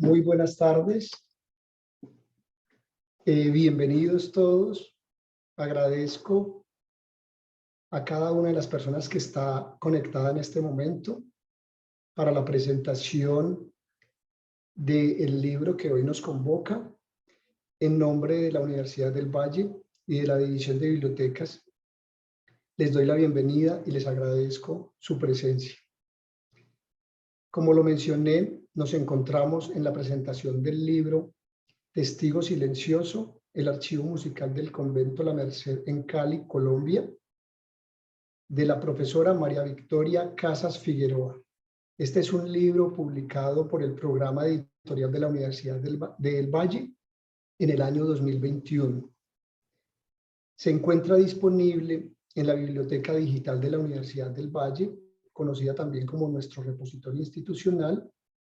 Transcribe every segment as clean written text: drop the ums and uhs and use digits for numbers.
Muy buenas tardes. Bienvenidos todos. Agradezco a cada una de las personas que está conectada en este momento para la presentación del libro que hoy nos convoca. En nombre de la Universidad del Valle y de la División de Bibliotecas, les doy la bienvenida y les agradezco su presencia. Como lo mencioné, nos encontramos en la presentación del libro Testigo Silencioso, el archivo musical del Convento La Merced en Cali, Colombia, de la profesora María Victoria Casas Figueroa. Este es un libro publicado por el programa editorial de la Universidad del Valle en el año 2021. Se encuentra disponible en la Biblioteca Digital de la Universidad del Valle, conocida también como nuestro repositorio institucional.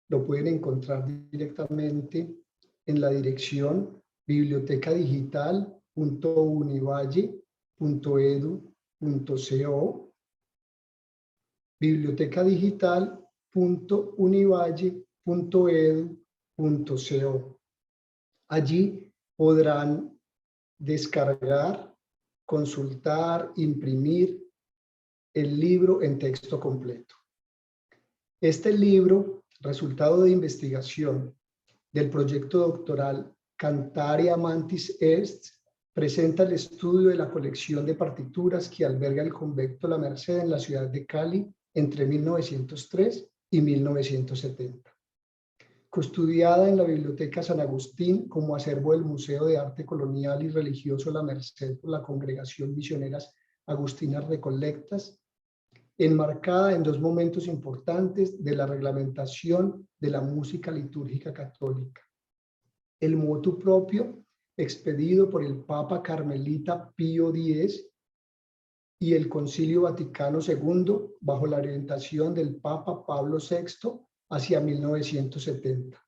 Lo pueden encontrar directamente en la dirección bibliotecadigital.univalle.edu.co, bibliotecadigital.univalle.edu.co. Allí podrán descargar, consultar, imprimir el libro en texto completo. Este libro, resultado de investigación del proyecto doctoral Cantare Amantis Est, presenta el estudio de la colección de partituras que alberga el Convento La Merced en la ciudad de Cali entre 1903 y 1970. Custodiada en la Biblioteca San Agustín como acervo del Museo de Arte Colonial y Religioso La Merced por la Congregación Misioneras Agustinas Recolectas, enmarcada en dos momentos importantes de la reglamentación de la música litúrgica católica: el motu propio expedido por el Papa Carmelita Pío X y el Concilio Vaticano II bajo la orientación del Papa Pablo VI hacia 1970.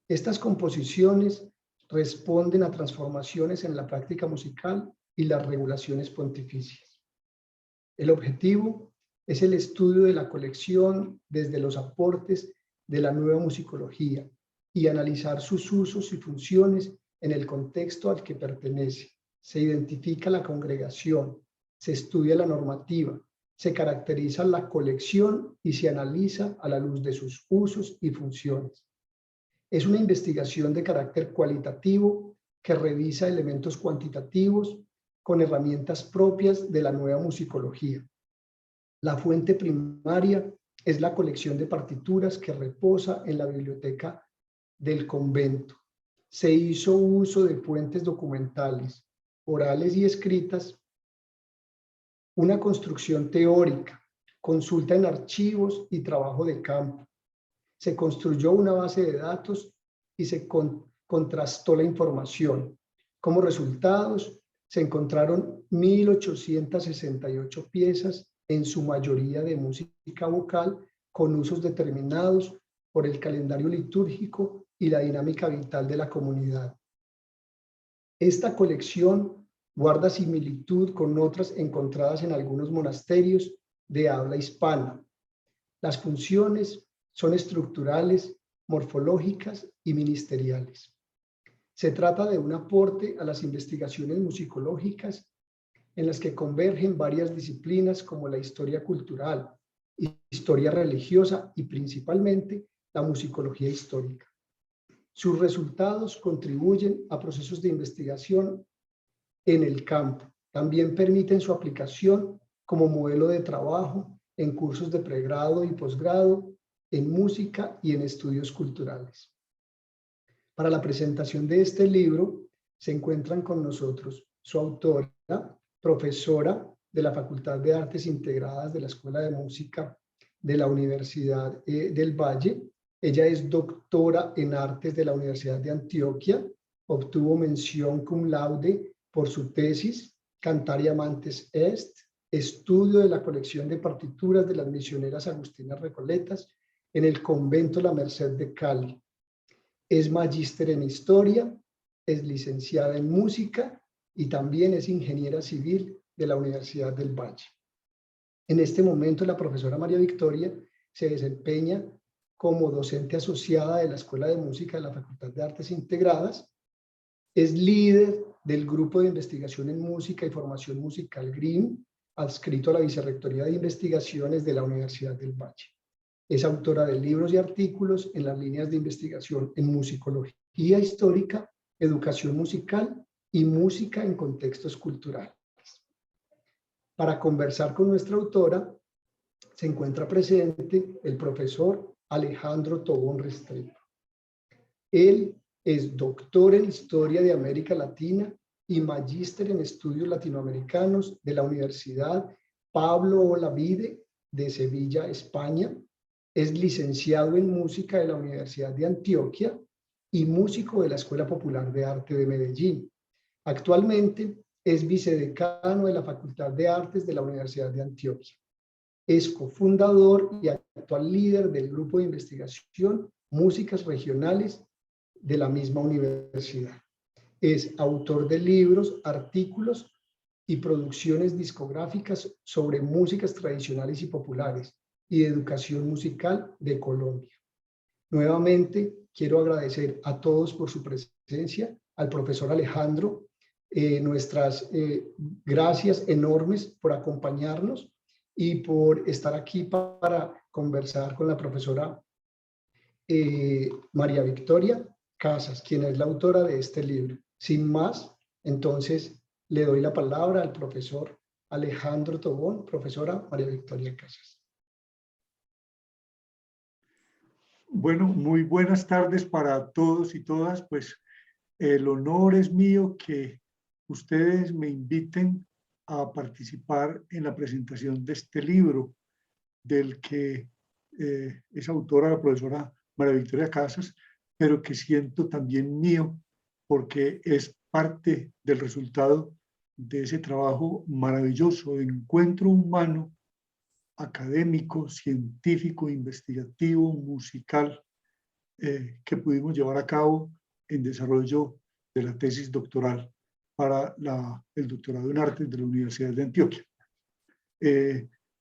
Estas composiciones responden a transformaciones en la práctica musical y las regulaciones pontificias. El objetivo es el estudio de la colección desde los aportes de la nueva musicología y analizar sus usos y funciones en el contexto al que pertenece. Se identifica la congregación, se estudia la normativa, se caracteriza la colección y se analiza a la luz de sus usos y funciones. Es una investigación de carácter cualitativo que revisa elementos cuantitativos con herramientas propias de la nueva musicología. La fuente primaria es la colección de partituras que reposa en la biblioteca del convento. Se hizo uso de fuentes documentales, orales y escritas, una construcción teórica, consulta en archivos y trabajo de campo. Se construyó una base de datos y se contrastó la información. Como resultados, se encontraron 1.868 piezas, en su mayoría de música vocal, con usos determinados por el calendario litúrgico y la dinámica vital de la comunidad. Esta colección guarda similitud con otras encontradas en algunos monasterios de habla hispana. Las funciones son estructurales, morfológicas y ministeriales. Se trata de un aporte a las investigaciones musicológicas en las que convergen varias disciplinas como la historia cultural, historia religiosa y principalmente la musicología histórica. Sus resultados contribuyen a procesos de investigación en el campo. También permiten su aplicación como modelo de trabajo en cursos de pregrado y posgrado, en música y en estudios culturales. Para la presentación de este libro se encuentran con nosotros su autora, profesora de la Facultad de Artes Integradas de la Escuela de Música de la Universidad del Valle. Ella es doctora en Artes de la Universidad de Antioquia, obtuvo mención cum laude por su tesis Cantare Amantis Est, estudio de la colección de partituras de las misioneras agustinas recoletas en el Convento La Merced de Cali. Es magíster en Historia, es licenciada en Música y también es ingeniera civil de la Universidad del Valle. En este momento, la profesora María Victoria se desempeña como docente asociada de la Escuela de Música de la Facultad de Artes Integradas. Es líder del Grupo de Investigación en Música y Formación Musical GRIM, adscrito a la Vicerrectoría de Investigaciones de la Universidad del Valle. Es autora de libros y artículos en las líneas de investigación en musicología histórica, educación musical y música en contextos culturales. Para conversar con nuestra autora, se encuentra presente el profesor Alejandro Tobón Restrepo. Él es doctor en Historia de América Latina y magíster en Estudios Latinoamericanos de la Universidad Pablo Olavide de Sevilla, España. Es licenciado en Música de la Universidad de Antioquia y músico de la Escuela Popular de Arte de Medellín. Actualmente es vicedecano de la Facultad de Artes de la Universidad de Antioquia. Es cofundador y actual líder del grupo de investigación Músicas Regionales de la misma universidad. Es autor de libros, artículos y producciones discográficas sobre músicas tradicionales y populares y de educación musical de Colombia. Nuevamente, quiero agradecer a todos por su presencia, al profesor Alejandro, nuestras gracias enormes por acompañarnos y por estar aquí para conversar con la profesora María Victoria Casas, quien es la autora de este libro. Sin más, entonces le doy la palabra al profesor Alejandro Tobón, profesora María Victoria Casas. Bueno, muy buenas tardes para todos y todas. Pues el honor es mío que ustedes me inviten a participar en la presentación de este libro, del que es autora la profesora María Victoria Casas, pero que siento también mío, porque es parte del resultado de ese trabajo maravilloso de encuentro humano, académico, científico, investigativo, musical, que pudimos llevar a cabo en desarrollo de la tesis doctoral para el doctorado en artes de la Universidad de Antioquia.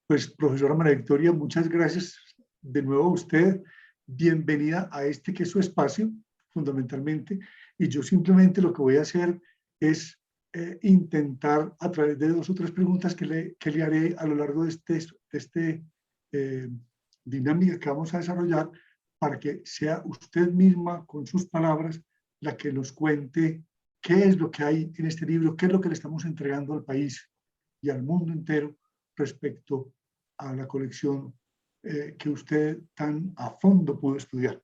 Pues, profesora María Victoria, muchas gracias de nuevo a usted. Bienvenida a este que es su espacio, fundamentalmente. Y yo simplemente lo que voy a hacer es intentar, a través de 2 o 3 preguntas que le haré a lo largo de este dinámica que vamos a desarrollar, para que sea usted misma, con sus palabras, la que nos cuente qué es lo que hay en este libro, qué es lo que le estamos entregando al país y al mundo entero respecto a la colección que usted tan a fondo pudo estudiar.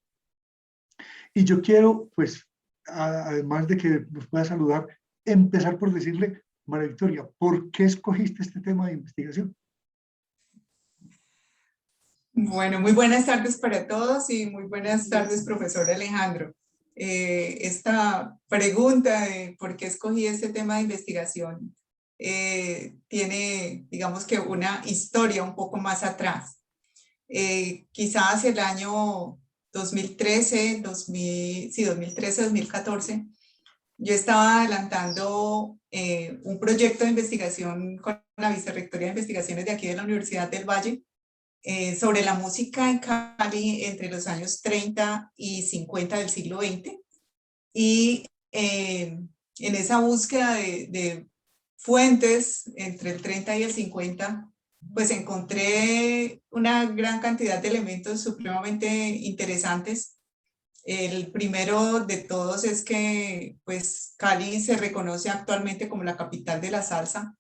Y yo quiero, pues, además de que nos pueda saludar, empezar por decirle, María Victoria, ¿por qué escogiste este tema de investigación? Bueno, muy buenas tardes para todos y muy buenas tardes, profesor Alejandro. Esta pregunta de por qué escogí este tema de investigación tiene, digamos que una historia un poco más atrás. Quizás hacia el año 2013, 2014, yo estaba adelantando un proyecto de investigación con la Vicerrectoría de Investigaciones de aquí de la Universidad del Valle, sobre la música en Cali entre los años 30 y 50 del siglo XX. Y en esa búsqueda de fuentes entre el 30 y el 50, pues encontré una gran cantidad de elementos supremamente interesantes. El primero de todos es que pues Cali se reconoce actualmente como la capital de la salsa.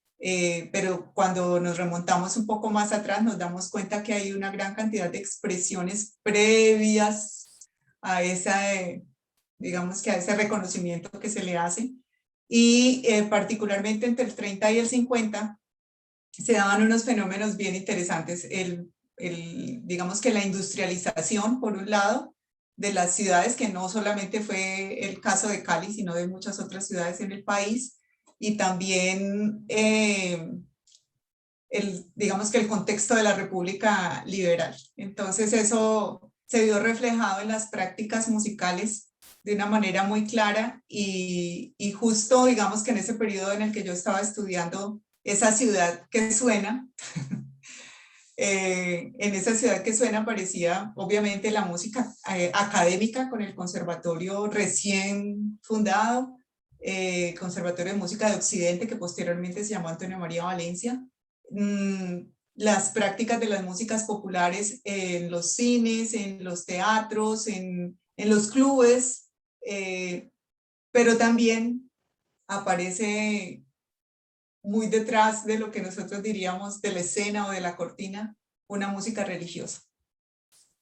Pero cuando nos remontamos un poco más atrás nos damos cuenta que hay una gran cantidad de expresiones previas a esa, digamos que a ese reconocimiento que se le hace. Y particularmente entre el 30 y el 50 se daban unos fenómenos bien interesantes. Digamos que la industrialización, por un lado, de las ciudades, que no solamente fue el caso de Cali, sino de muchas otras ciudades en el país, y también digamos que el contexto de la República Liberal. Entonces eso se vio reflejado en las prácticas musicales de una manera muy clara y justo digamos que en ese periodo en el que yo estaba estudiando esa ciudad que suena, En esa ciudad que suena aparecía obviamente la música académica con el conservatorio recién fundado, Conservatorio de Música de Occidente, que posteriormente se llamó Antonio María Valencia. Las prácticas de las músicas populares en los cines, en los teatros, en los clubes, pero también aparece muy detrás de lo que nosotros diríamos de la escena o de la cortina, una música religiosa.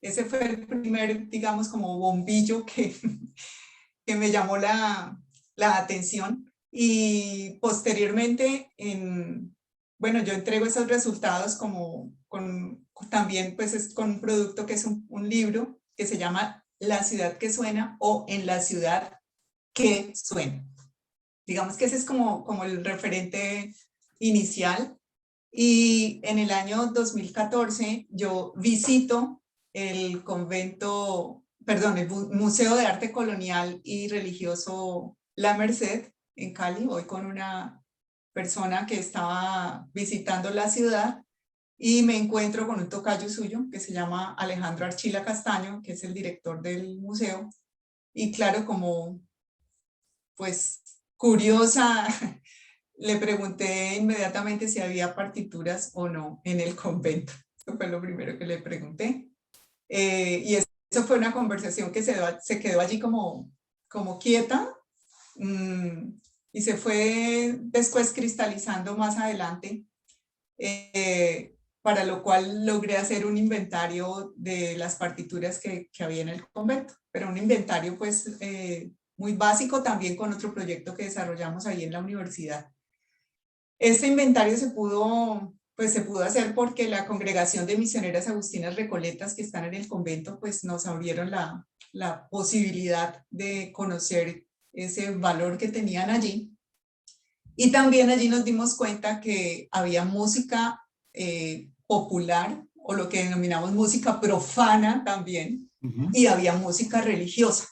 Ese fue el primer, digamos, como bombillo que me llamó la atención. Y posteriormente, bueno, yo entrego esos resultados también pues con un producto que es un libro que se llama La ciudad que suena o En la ciudad que suena. Digamos que ese es como el referente inicial. Y en el año 2014 yo visito el el Museo de Arte Colonial y Religioso La Merced en Cali. Voy con una persona que estaba visitando la ciudad y me encuentro con un tocayo suyo que se llama Alejandro Archila Castaño, que es el director del museo. Y claro, como pues curiosa, le pregunté inmediatamente si había partituras o no en el convento. Eso fue lo primero que le pregunté. Y eso fue una conversación que se quedó allí como quieta, y se fue después cristalizando más adelante, para lo cual logré hacer un inventario de las partituras que había en el convento, pero un inventario pues muy básico, también con otro proyecto que desarrollamos ahí en la universidad. Este inventario se pudo hacer porque la congregación de misioneras agustinas recoletas que están en el convento pues nos abrieron la posibilidad de conocer ese valor que tenían allí. Y también allí nos dimos cuenta que había música popular, o lo que denominamos música profana también, y había música religiosa.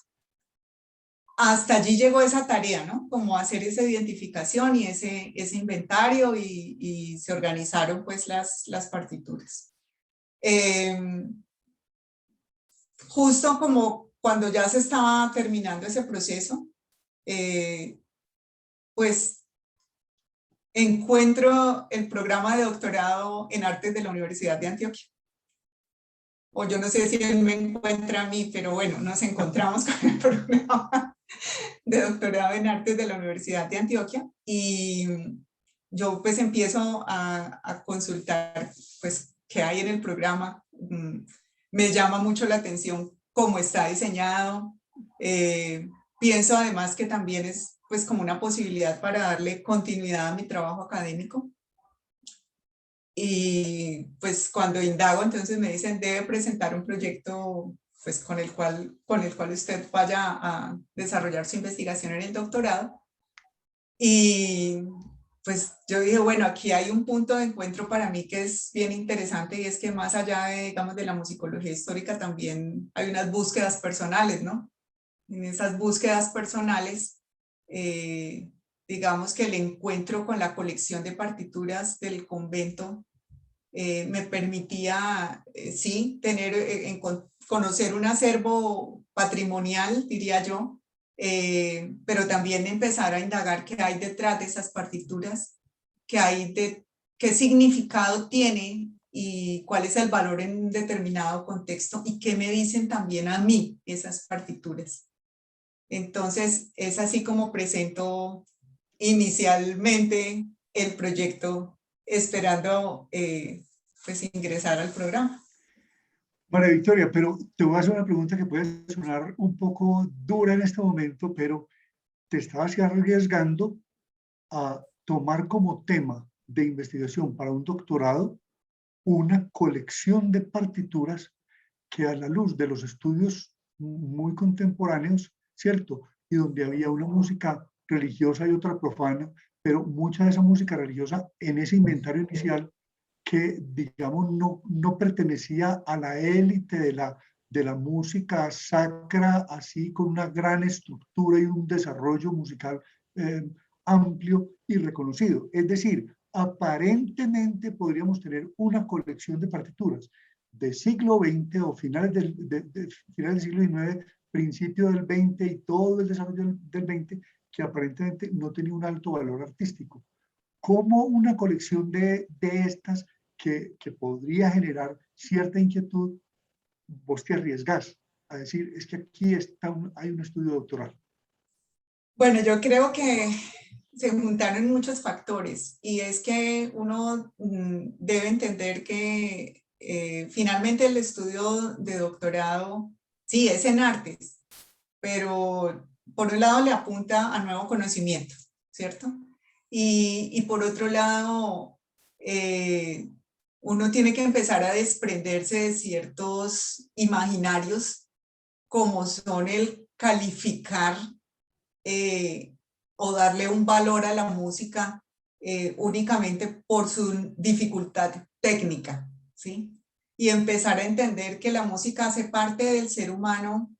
Hasta allí llegó esa tarea, ¿no? Como hacer esa identificación y ese inventario, y se organizaron pues las partituras. Justo como cuando ya se estaba terminando ese proceso, pues encuentro el programa de doctorado en artes de la Universidad de Antioquia. O yo no sé si él me encuentra a mí, pero bueno, nos encontramos con el programa de doctorado en artes de la Universidad de Antioquia, y yo pues empiezo a consultar pues qué hay en el programa. Me llama mucho la atención cómo está diseñado. Pienso además que también es pues como una posibilidad para darle continuidad a mi trabajo académico. Y pues cuando indago, entonces me dicen, debe presentar un proyecto pues con el cual usted vaya a desarrollar su investigación en el doctorado. Y pues yo dije, bueno, aquí hay un punto de encuentro para mí que es bien interesante, y es que más allá de, digamos, de la musicología histórica, también hay unas búsquedas personales, ¿no? En esas búsquedas personales, digamos que el encuentro con la colección de partituras del convento me permitía, sí, conocer un acervo patrimonial, diría yo, pero también empezar a indagar qué hay detrás de esas partituras, qué significado tiene y cuál es el valor en un determinado contexto, y qué me dicen también a mí esas partituras. Entonces, es así como presento inicialmente el proyecto, esperando pues ingresar al programa. María Victoria, pero te voy a hacer una pregunta que puede sonar un poco dura en este momento, pero te estabas arriesgando a tomar como tema de investigación para un doctorado una colección de partituras que, a la luz de los estudios muy contemporáneos, ¿cierto? Y donde había una música religiosa y otra profana, pero mucha de esa música religiosa en ese inventario inicial, que digamos no pertenecía a la élite de la música sacra, así con una gran estructura y un desarrollo musical amplio y reconocido. Es decir, aparentemente podríamos tener una colección de partituras del siglo XX o finales finales del siglo XIX, principio del XX y todo el desarrollo del XX, que aparentemente no tenía un alto valor artístico. ¿Cómo una colección de estas que podría generar cierta inquietud, vos te arriesgás a decir, es que aquí hay un estudio doctoral? Bueno, yo creo que se juntaron muchos factores y es que uno debe entender que finalmente el estudio de doctorado, sí, es en artes, pero por un lado le apunta a nuevo conocimiento, ¿cierto? Y por otro lado, uno tiene que empezar a desprenderse de ciertos imaginarios como son el calificar o darle un valor a la música únicamente por su dificultad técnica, ¿sí? Y empezar a entender que la música hace parte del ser humano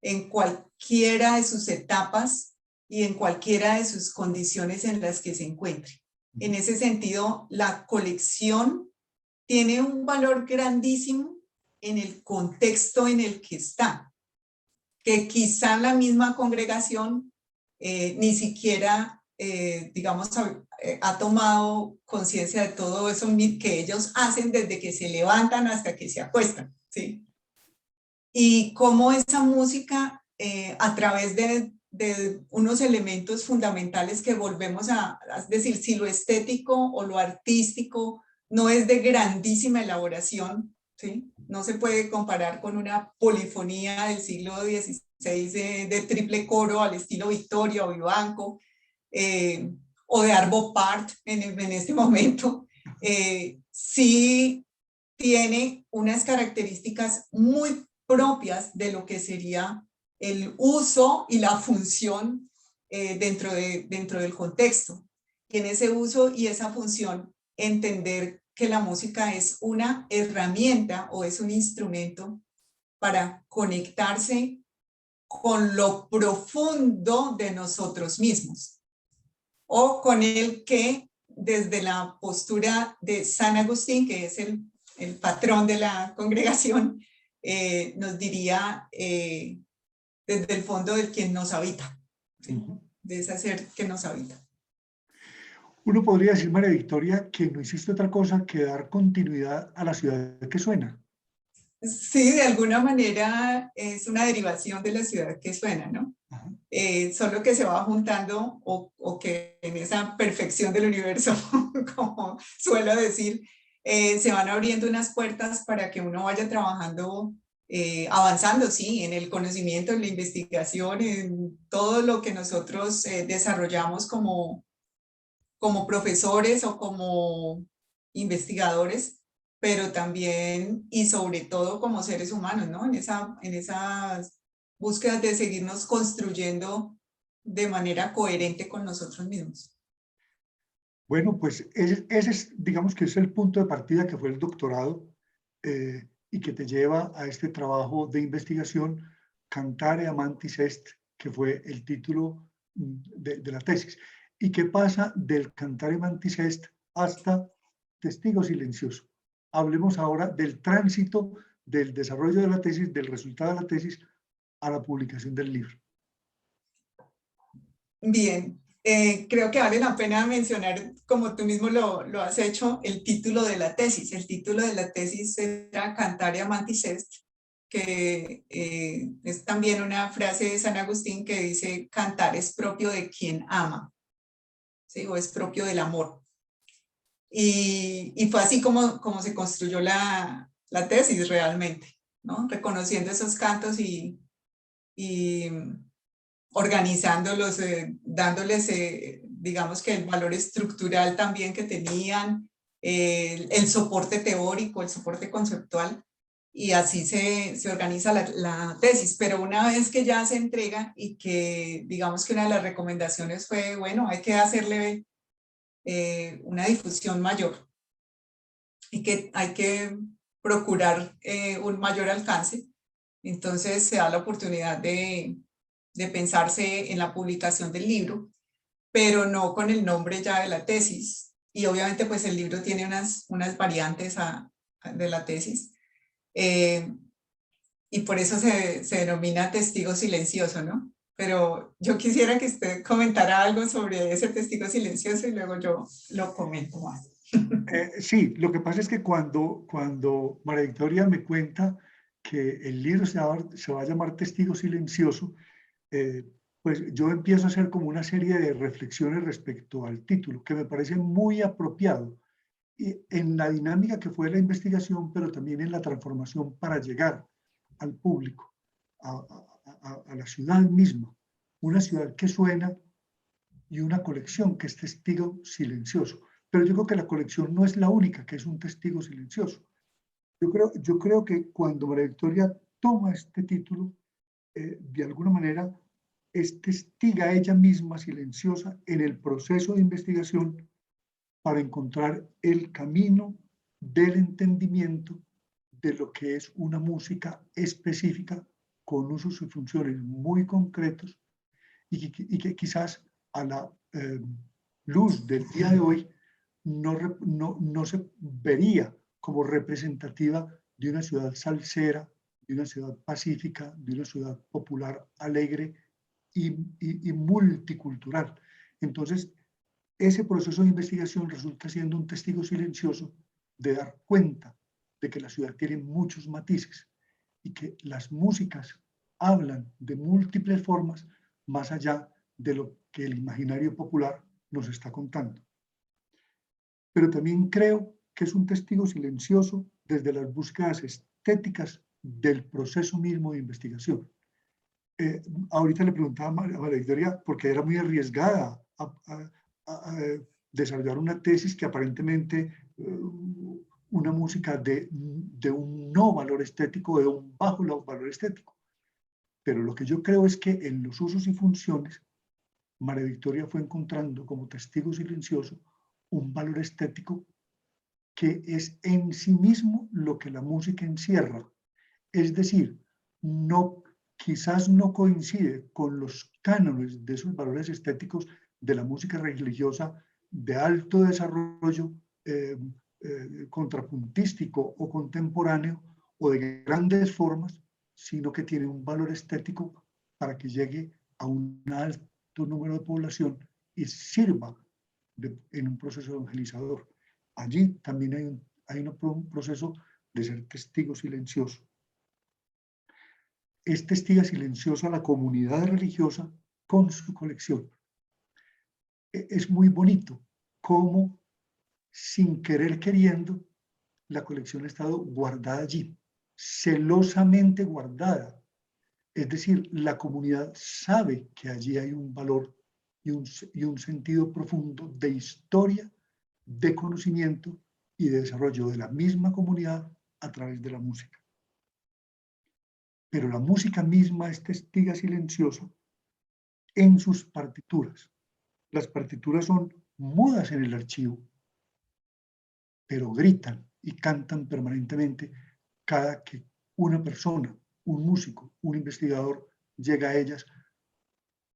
en cualquiera de sus etapas y en cualquiera de sus condiciones en las que se encuentre. En ese sentido, la colección tiene un valor grandísimo en el contexto en el que está, que quizá la misma congregación ni siquiera, digamos, ha tomado conciencia de todo eso que ellos hacen desde que se levantan hasta que se acuestan, ¿sí? Y cómo esa música, a través de unos elementos fundamentales que volvemos es decir, si lo estético o lo artístico no es de grandísima elaboración, ¿sí? No se puede comparar con una polifonía del siglo XVI de triple coro al estilo Victoria o Vivanco, o de Arvo Pärt en este momento, sí tiene unas características muy propias de lo que sería el uso y la función dentro del contexto. Y en ese uso y esa función, entender que la música es una herramienta o es un instrumento para conectarse con lo profundo de nosotros mismos, o con el que desde la postura de San Agustín, que es el patrón de la congregación, nos diría desde el fondo del quien nos habita, ¿sí? De ese ser que nos habita. Uno podría decir, María Victoria, que no hiciste otra cosa que dar continuidad a la ciudad que suena. Sí, de alguna manera es una derivación de la ciudad que suena, ¿no? Solo que se va juntando o que en esa perfección del universo, como suelo decir, se van abriendo unas puertas para que uno vaya trabajando, avanzando, sí, en el conocimiento, en la investigación, en todo lo que nosotros desarrollamos como profesores o como investigadores, pero también y sobre todo como seres humanos, ¿no? En esas búsquedas de seguirnos construyendo de manera coherente con nosotros mismos. Bueno, pues ese es, digamos que es el punto de partida que fue el doctorado y que te lleva a este trabajo de investigación, Cantare Amantis Est, que fue el título de la tesis. ¿Y qué pasa del Cantare Amantis Est hasta Testigo Silencioso? Hablemos ahora del tránsito, del desarrollo de la tesis, del resultado de la tesis a la publicación del libro. Bien, creo que vale la pena mencionar, como tú mismo lo has hecho, el título de la tesis. El título de la tesis era Cantare Amantis Est, que es también una frase de San Agustín que dice: cantar es propio de quien ama, ¿sí? O es propio del amor. Y fue así como se construyó la tesis realmente, ¿no? Reconociendo esos cantos y organizándolos, dándoles, digamos que el valor estructural también que tenían, el soporte teórico, el soporte conceptual, y así se organiza la tesis. Pero una vez que ya se entrega y que digamos que una de las recomendaciones fue, bueno, hay que hacerle una difusión mayor y que hay que procurar un mayor alcance, entonces se da la oportunidad de pensarse en la publicación del libro, pero no con el nombre ya de la tesis, y obviamente pues el libro tiene unas variantes de la tesis, y por eso se denomina testigo silencioso, ¿no? Pero yo quisiera que usted comentara algo sobre ese testigo silencioso y luego yo lo comento más. Sí, lo que pasa es que cuando María Victoria me cuenta que el libro se va a llamar Testigo Silencioso, pues yo empiezo a hacer como una serie de reflexiones respecto al título, que me parece muy apropiado y en la dinámica que fue la investigación, pero también en la transformación para llegar al público, a la ciudad misma, una ciudad que suena y una colección que es testigo silencioso. Pero yo creo que la colección no es la única que es un testigo silencioso. Yo creo que cuando María Victoria toma este título, de alguna manera es testiga ella misma silenciosa en el proceso de investigación para encontrar el camino del entendimiento de lo que es una música específica con usos y funciones muy concretos y que quizás a la luz del día de hoy no se vería como representativa de una ciudad salsera, de una ciudad pacífica, de una ciudad popular, alegre y multicultural. Entonces, ese proceso de investigación resulta siendo un testigo silencioso de dar cuenta de que la ciudad tiene muchos matices y que las músicas hablan de múltiples formas más allá de lo que el imaginario popular nos está contando. Pero también creo que es un testigo silencioso desde las búsquedas estéticas del proceso mismo de investigación. Ahorita le preguntaba a María Victoria, porque era muy arriesgada a desarrollar una tesis que aparentemente una música de un no valor estético, de un bajo valor estético. Pero lo que yo creo es que en los usos y funciones, María Victoria fue encontrando como testigo silencioso un valor estético que es en sí mismo lo que la música encierra. Es decir, quizás no coincide con los cánones de esos valores estéticos de la música religiosa de alto desarrollo contrapuntístico o contemporáneo o de grandes formas, sino que tiene un valor estético para que llegue a un alto número de población y sirva en un proceso evangelizador. Allí también hay un proceso de ser testigo silencioso. Es testiga silenciosa a la comunidad religiosa con su colección. Es muy bonito cómo, sin querer queriendo, la colección ha estado guardada allí, celosamente guardada. Es decir, la comunidad sabe que allí hay un valor y un sentido profundo de historia, de conocimiento y de desarrollo de la misma comunidad a través de la música. Pero la música misma es testiga silenciosa en sus partituras. Las partituras son mudas en el archivo, pero gritan y cantan permanentemente cada que una persona, un músico, un investigador llega a ellas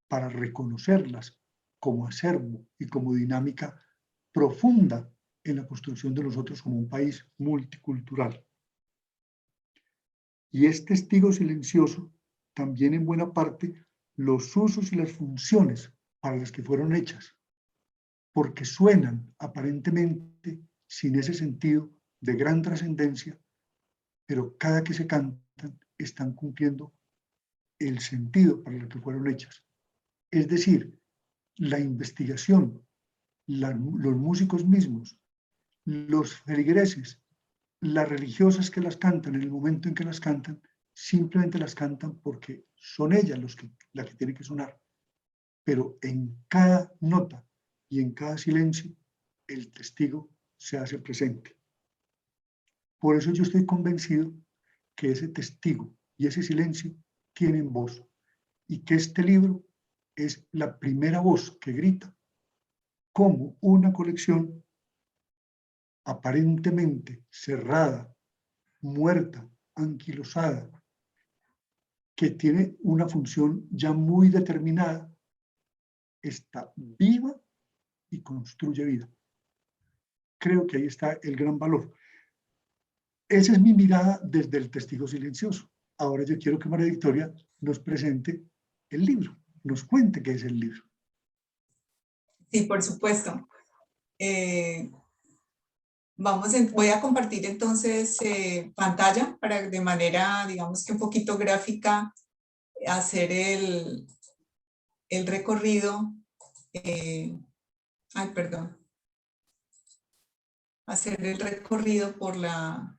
para reconocerlas como acervo y como dinámica profunda en la construcción de nosotros como un país multicultural. Y es testigo silencioso también en buena parte los usos y las funciones para las que fueron hechas, porque suenan aparentemente sin ese sentido de gran trascendencia, pero cada que se cantan están cumpliendo el sentido para el que fueron hechas. Es decir, la investigación, los músicos mismos, los feligreses, las religiosas que las cantan en el momento en que las cantan, simplemente las cantan porque son ellas las que tienen que sonar. Pero en cada nota y en cada silencio, el testigo se hace presente. Por eso yo estoy convencido que ese testigo y ese silencio tienen voz y que este libro es la primera voz que grita como una colección aparentemente cerrada, muerta, anquilosada, que tiene una función ya muy determinada, está viva y construye vida. creo que ahí está el gran valor. Esa es mi mirada desde el testigo silencioso. Ahora yo quiero que María Victoria nos presente el libro, nos cuente qué es el libro. Sí, por supuesto. Voy a compartir entonces pantalla para de manera, digamos que un poquito gráfica, hacer el recorrido. Perdón. Hacer el recorrido por la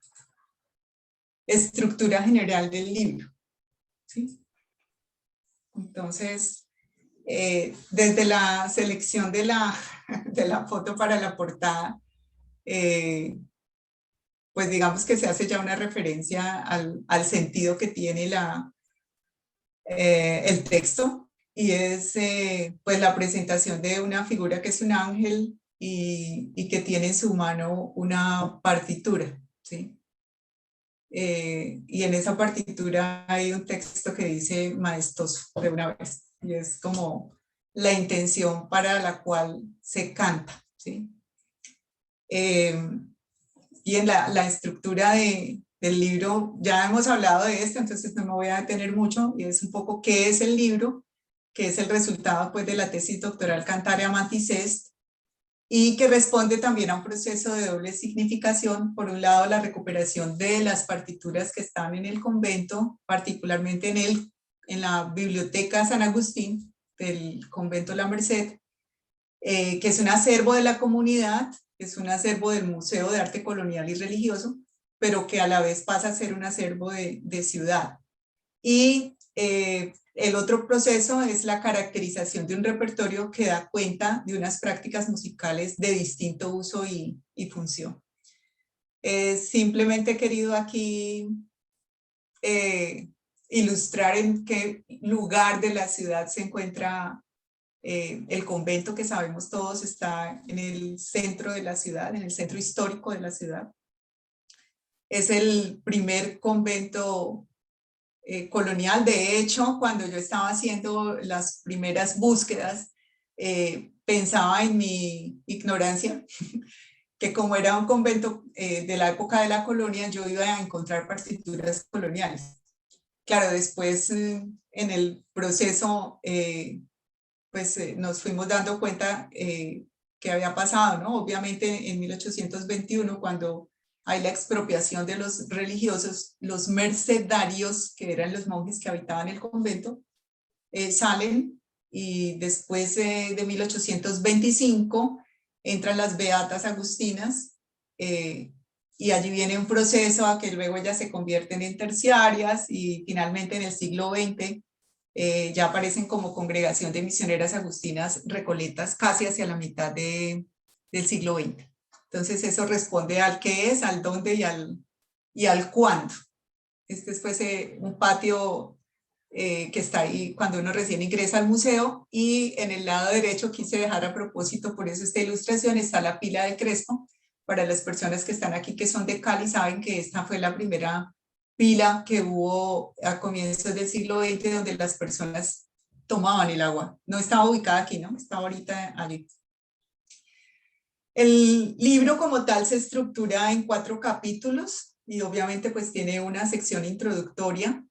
estructura general del libro. ¿Sí? Entonces, desde la selección de la foto para la portada, pues digamos que se hace ya una referencia al sentido que tiene el texto, y es pues la presentación de una figura que es un ángel y que tiene en su mano una partitura, ¿sí? Y en esa partitura hay un texto que dice maestoso de una vez, y es como la intención para la cual se canta, ¿sí? Y en la estructura del libro, ya hemos hablado de esto, entonces no me voy a detener mucho, y es un poco qué es el libro, que es el resultado pues de la tesis doctoral Cantar Amantis Est, y que responde también a un proceso de doble significación. Por un lado, la recuperación de las partituras que están en el convento, particularmente en la Biblioteca San Agustín del convento La Merced, que es un acervo de la comunidad, es un acervo del Museo de Arte Colonial y Religioso, pero que a la vez pasa a ser un acervo de ciudad. Y el otro proceso es la caracterización de un repertorio que da cuenta de unas prácticas musicales de distinto uso y función. Simplemente he querido aquí ilustrar en qué lugar de la ciudad se encuentra el convento, que sabemos todos está en el centro de la ciudad, en el centro histórico de la ciudad. Es el primer convento colonial. De hecho, cuando yo estaba haciendo las primeras búsquedas, pensaba en mi ignorancia, que como era un convento de la época de la colonia, yo iba a encontrar partituras coloniales. Claro, después en el proceso, nos fuimos dando cuenta que había pasado, ¿no? Obviamente en 1821, cuando hay la expropiación de los religiosos, los mercedarios, que eran los monjes que habitaban el convento, salen, y después de 1825 entran las beatas agustinas, y allí viene un proceso a que luego ellas se convierten en terciarias, y finalmente en el siglo XX ya aparecen como congregación de misioneras agustinas recoletas casi hacia la mitad del siglo XX. Entonces eso responde al qué es, al dónde y al cuándo. Este es pues un patio que está ahí cuando uno recién ingresa al museo, y en el lado derecho quise dejar a propósito, por eso esta ilustración, está la pila del Crespo. Para las personas que están aquí que son de Cali, saben que esta fue la primera pila que hubo a comienzos del siglo XX donde las personas tomaban el agua. No estaba ubicada aquí, ¿no? Estaba ahorita allí. El libro como tal se estructura en 4 capítulos y obviamente pues tiene una sección introductoria.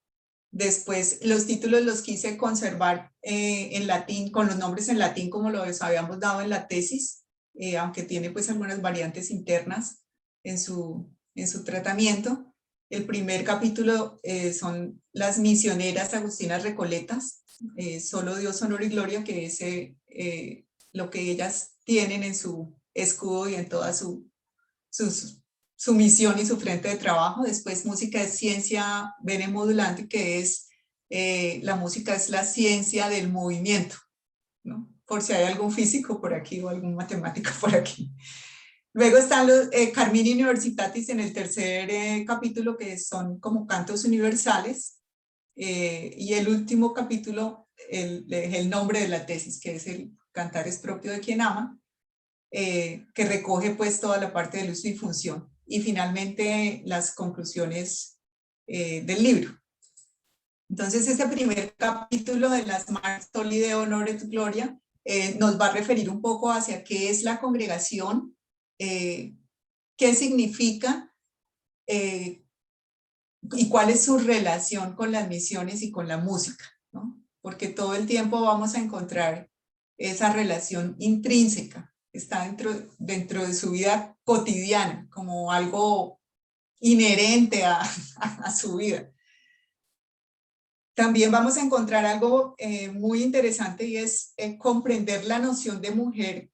Después los títulos los quise conservar en latín, con los nombres en latín como los habíamos dado en la tesis, aunque tiene pues algunas variantes internas en su tratamiento. El primer capítulo son las misioneras agustinas recoletas, solo Dios, honor y gloria, que es lo que ellas tienen en su escudo y en toda su misión y su frente de trabajo. Después música es ciencia bene modulante, que es la música es la ciencia del movimiento, ¿no? Por si hay algún físico por aquí o algún matemático por aquí. Luego están los Carmini Universitatis en el tercer capítulo, que son como cantos universales, y el último capítulo, el nombre de la tesis, que es el Cantar es propio de quien ama, que recoge pues toda la parte del uso y función, y finalmente las conclusiones del libro. Entonces este primer capítulo de las Mars Tolide Honor et Gloria nos va a referir un poco hacia qué es la congregación, qué significa y cuál es su relación con las misiones y con la música, ¿no? Porque todo el tiempo vamos a encontrar esa relación intrínseca, está dentro de su vida cotidiana, como algo inherente a su vida. También vamos a encontrar algo muy interesante y es comprender la noción de mujer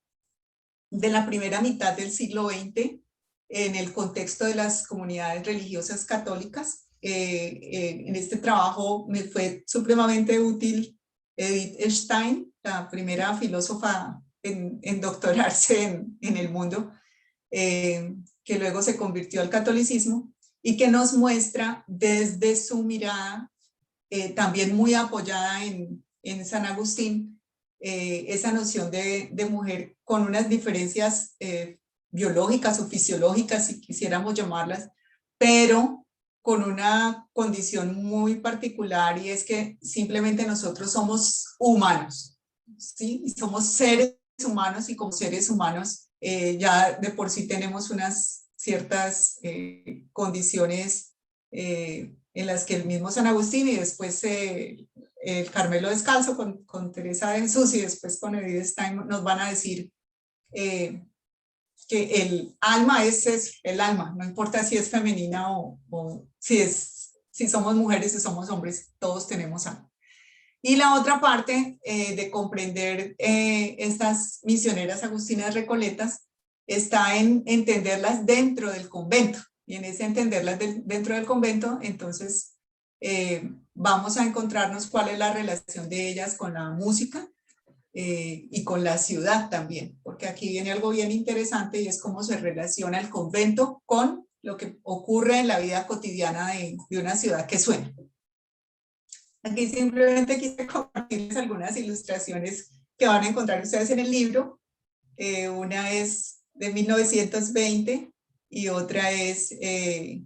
de la primera mitad del siglo XX en el contexto de las comunidades religiosas católicas. En este trabajo me fue supremamente útil Edith Stein, la primera filósofa en doctorarse en el mundo, que luego se convirtió al catolicismo y que nos muestra desde su mirada, también muy apoyada en San Agustín, esa noción de mujer con unas diferencias biológicas o fisiológicas, si quisiéramos llamarlas, pero con una condición muy particular, y es que simplemente nosotros somos humanos, ¿sí? Y somos seres humanos, y como seres humanos ya de por sí tenemos unas ciertas condiciones en las que el mismo San Agustín y después el Carmelo Descalzo con Teresa de Jesús y después con Edith Stein nos van a decir que el alma es el alma, no importa si es femenina o si somos mujeres o somos hombres, todos tenemos alma. Y la otra parte de comprender estas misioneras agustinas recoletas está en entenderlas dentro del convento. Y en ese entenderlas dentro del convento, entonces vamos a encontrarnos cuál es la relación de ellas con la música y con la ciudad también, porque aquí viene algo bien interesante y es cómo se relaciona el convento con lo que ocurre en la vida cotidiana de una ciudad que suena. Aquí simplemente quise compartirles algunas ilustraciones que van a encontrar ustedes en el libro. Una es de 1920 y otra es de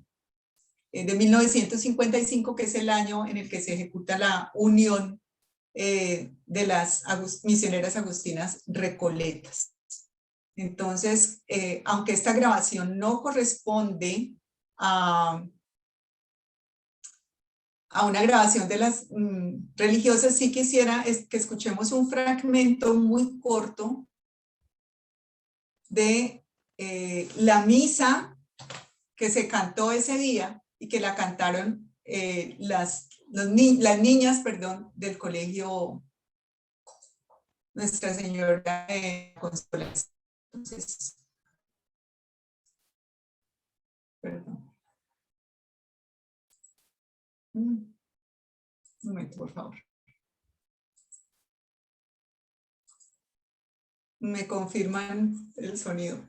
1955, que es el año en el que se ejecuta la unión de las misioneras agustinas recoletas. Entonces, aunque esta grabación no corresponde a una grabación de las religiosas, sí quisiera que escuchemos un fragmento muy corto de la misa que se cantó ese día y que la cantaron las niñas, perdón, del colegio Nuestra Señora de Consolación. Entonces, perdón. Un momento, por favor. Me confirman el sonido.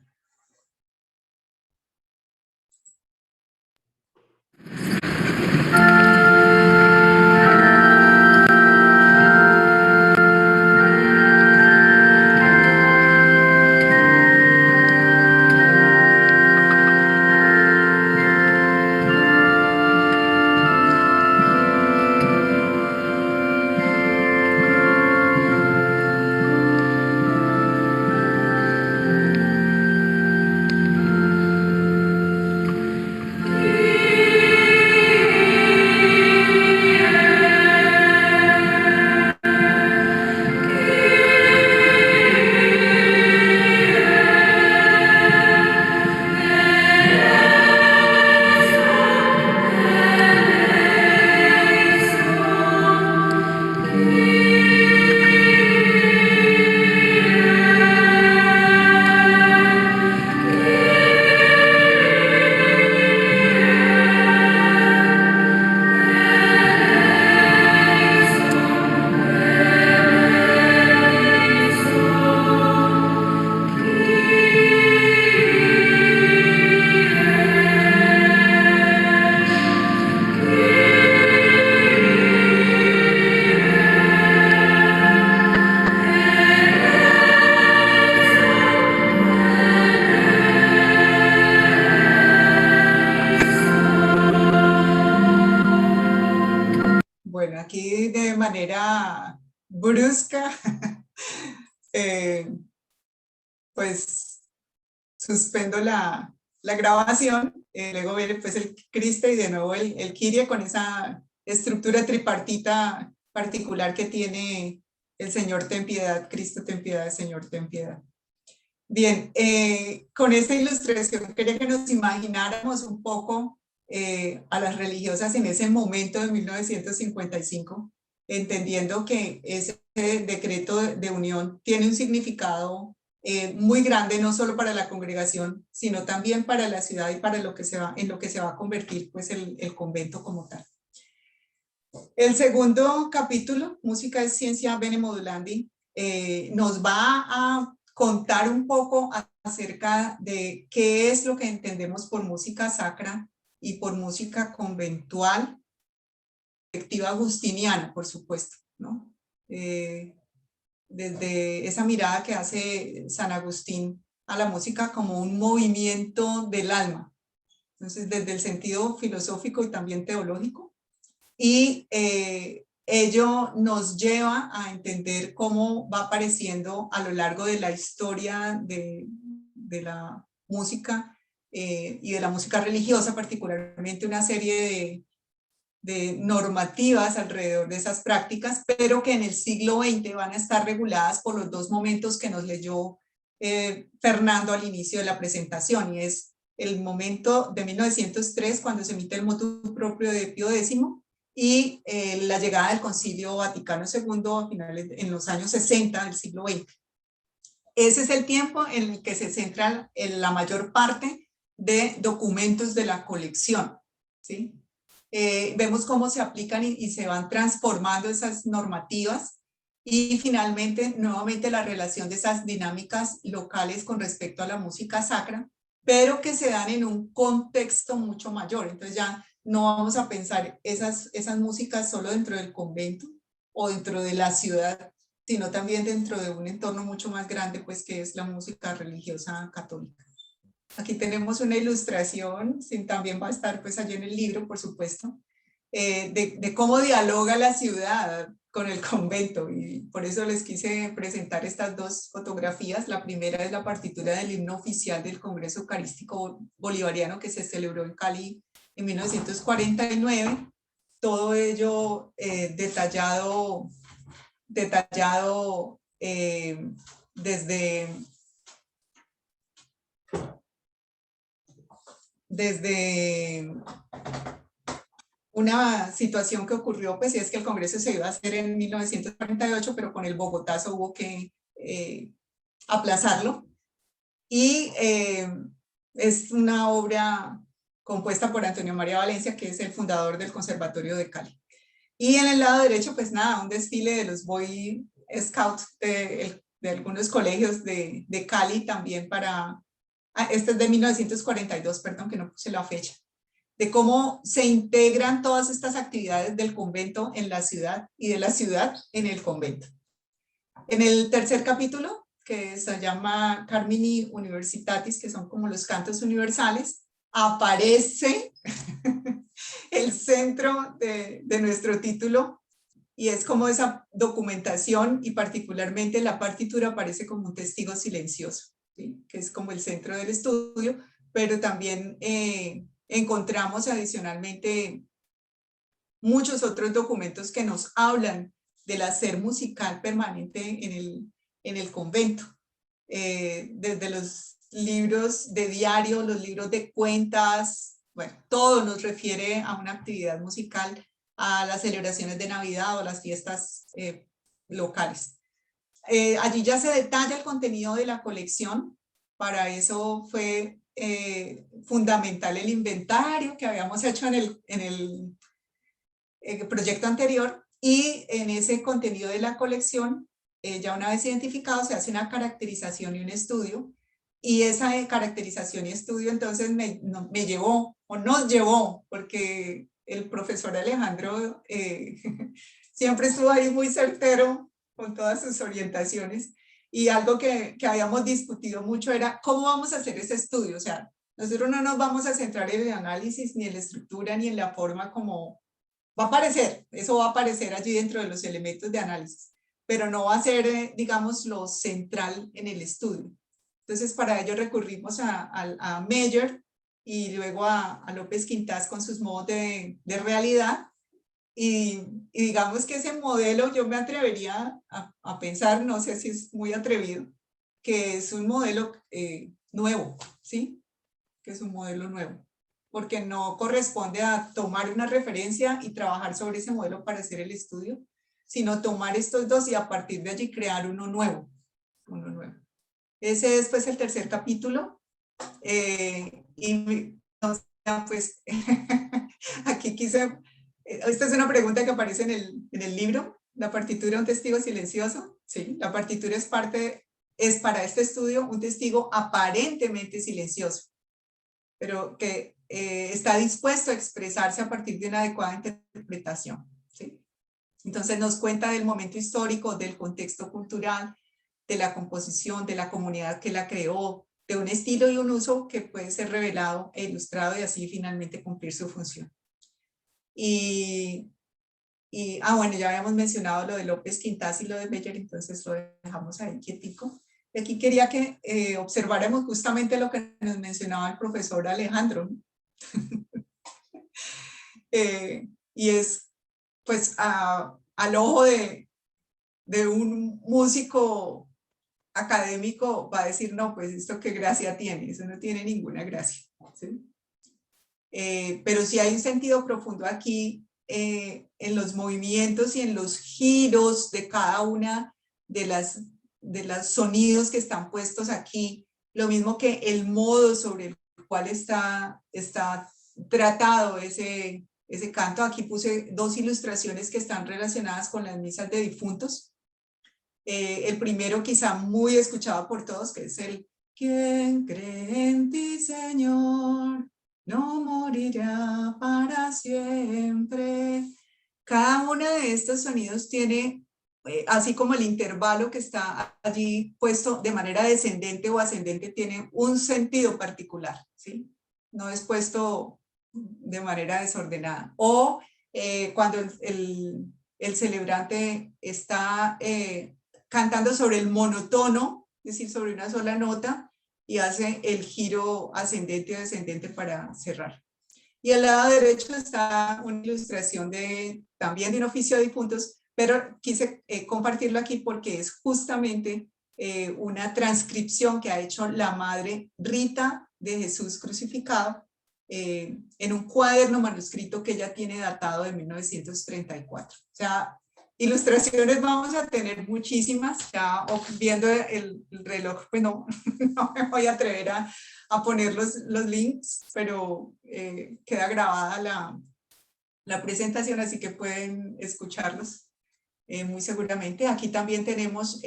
Bueno, aquí de manera brusca, pues suspendo la la grabación, luego viene pues el Criste y de nuevo el Kyrie con esa estructura tripartita particular que tiene el Señor ten piedad, Cristo ten piedad, Señor ten piedad. Bien, con esta ilustración quería que nos imagináramos un poco a las religiosas en ese momento de 1955, entendiendo que ese decreto de unión tiene un significado muy grande, no solo para la congregación, sino también para la ciudad y para en lo que se va a convertir pues, el convento como tal. El segundo capítulo, Música es Ciencia Bene Modulandi, nos va a contar un poco acerca de qué es lo que entendemos por música sacra y por música conventual, perspectiva agustiniana, por supuesto, ¿no? Desde esa mirada que hace San Agustín a la música como un movimiento del alma. Entonces, desde el sentido filosófico y también teológico. Y ello nos lleva a entender cómo va apareciendo a lo largo de la historia de la música y de la música religiosa, particularmente una serie de normativas alrededor de esas prácticas, pero que en el siglo XX van a estar reguladas por los dos momentos que nos leyó Fernando al inicio de la presentación, y es el momento de 1903, cuando se emite el motu proprio de Pío X, y la llegada del Concilio Vaticano II a finales, en los años 60 del siglo XX. Ese es el tiempo en el que se centra en la mayor parte de documentos de la colección, ¿sí? Vemos cómo se aplican y se van transformando esas normativas, y finalmente, nuevamente, la relación de esas dinámicas locales con respecto a la música sacra, pero que se dan en un contexto mucho mayor. Entonces ya no vamos a pensar esas músicas solo dentro del convento o dentro de la ciudad, sino también dentro de un entorno mucho más grande, pues que es la música religiosa católica. Aquí tenemos una ilustración, también va a estar pues allí en el libro, por supuesto, de cómo dialoga la ciudad con el convento, y por eso les quise presentar estas dos fotografías. La primera es la partitura del himno oficial del Congreso Eucarístico Bolivariano que se celebró en Cali en 1949, todo ello detallado desde una situación que ocurrió, pues, y es que el Congreso se iba a hacer en 1948, pero con el Bogotazo hubo que aplazarlo. Y es una obra compuesta por Antonio María Valencia, que es el fundador del Conservatorio de Cali. Y en el lado derecho, pues nada, un desfile de los Boy Scouts de algunos colegios de Cali también para... este es de 1942, perdón, que no puse la fecha, de cómo se integran todas estas actividades del convento en la ciudad y de la ciudad en el convento. En el tercer capítulo, que se llama Carmini Universitatis, que son como los cantos universales, aparece el centro de nuestro título, y es como esa documentación, y particularmente la partitura aparece como un testigo silencioso, ¿sí? Que es como el centro del estudio, pero también encontramos adicionalmente muchos otros documentos que nos hablan del hacer musical permanente en el convento, desde los libros de diario, los libros de cuentas, bueno, todo nos refiere a una actividad musical, a las celebraciones de Navidad o las fiestas locales. Allí ya se detalla el contenido de la colección. Para eso fue fundamental el inventario que habíamos hecho en el proyecto anterior, y en ese contenido de la colección, ya una vez identificado, se hace una caracterización y un estudio, y esa caracterización y estudio entonces me llevó, o nos llevó, porque el profesor Alejandro siempre estuvo ahí muy certero con todas sus orientaciones, y algo que habíamos discutido mucho era cómo vamos a hacer ese estudio. O sea, nosotros no nos vamos a centrar en el análisis, ni en la estructura, ni en la forma como va a aparecer, eso va a aparecer allí dentro de los elementos de análisis, pero no va a ser, digamos, lo central en el estudio. Entonces, para ello recurrimos a Meyer, y luego a López Quintás con sus modos de realidad. Y digamos que ese modelo yo me atrevería a pensar, no sé si es muy atrevido, que es un modelo nuevo, ¿sí? Que es un modelo nuevo, porque no corresponde a tomar una referencia y trabajar sobre ese modelo para hacer el estudio, sino tomar estos dos y a partir de allí crear uno nuevo. Ese es pues el tercer capítulo. Y pues aquí quise, esta es una pregunta que aparece en el libro, la partitura un testigo silencioso. Sí, la partitura es para este estudio un testigo aparentemente silencioso, pero que está dispuesto a expresarse a partir de una adecuada interpretación. ¿Sí? Entonces nos cuenta del momento histórico, del contexto cultural, de la composición, de la comunidad que la creó, de un estilo y un uso que puede ser revelado e ilustrado y así finalmente cumplir su función. Bueno, ya habíamos mencionado lo de López Quintás y lo de Beller, entonces lo dejamos ahí quietico. Aquí quería que observáramos justamente lo que nos mencionaba el profesor Alejandro. Y es, pues, al ojo de un músico académico va a decir, no, pues esto qué gracia tiene, eso no tiene ninguna gracia. ¿Sí? Pero sí hay un sentido profundo aquí en los movimientos y en los giros de cada una de los sonidos que están puestos aquí, lo mismo que el modo sobre el cual está tratado ese canto. Aquí puse dos ilustraciones que están relacionadas con las misas de difuntos. El primero quizá muy escuchado por todos, que es el ¿Quién cree en ti, Señor? No morirá para siempre. Cada uno de estos sonidos tiene, así como el intervalo que está allí puesto de manera descendente o ascendente, tiene un sentido particular, ¿sí? No es puesto de manera desordenada. O cuando el celebrante está cantando sobre el monotono, es decir, sobre una sola nota, y hace el giro ascendente o descendente para cerrar. Y al lado derecho está una ilustración también de un oficio de difuntos, pero quise compartirlo aquí porque es justamente una transcripción que ha hecho la madre Rita de Jesús crucificado en un cuaderno manuscrito que ella tiene datado de 1934. O sea, ilustraciones vamos a tener muchísimas. Ya viendo el reloj, pues no me voy a atrever a poner los links, pero queda grabada la presentación, así que pueden escucharlos muy seguramente. Aquí también tenemos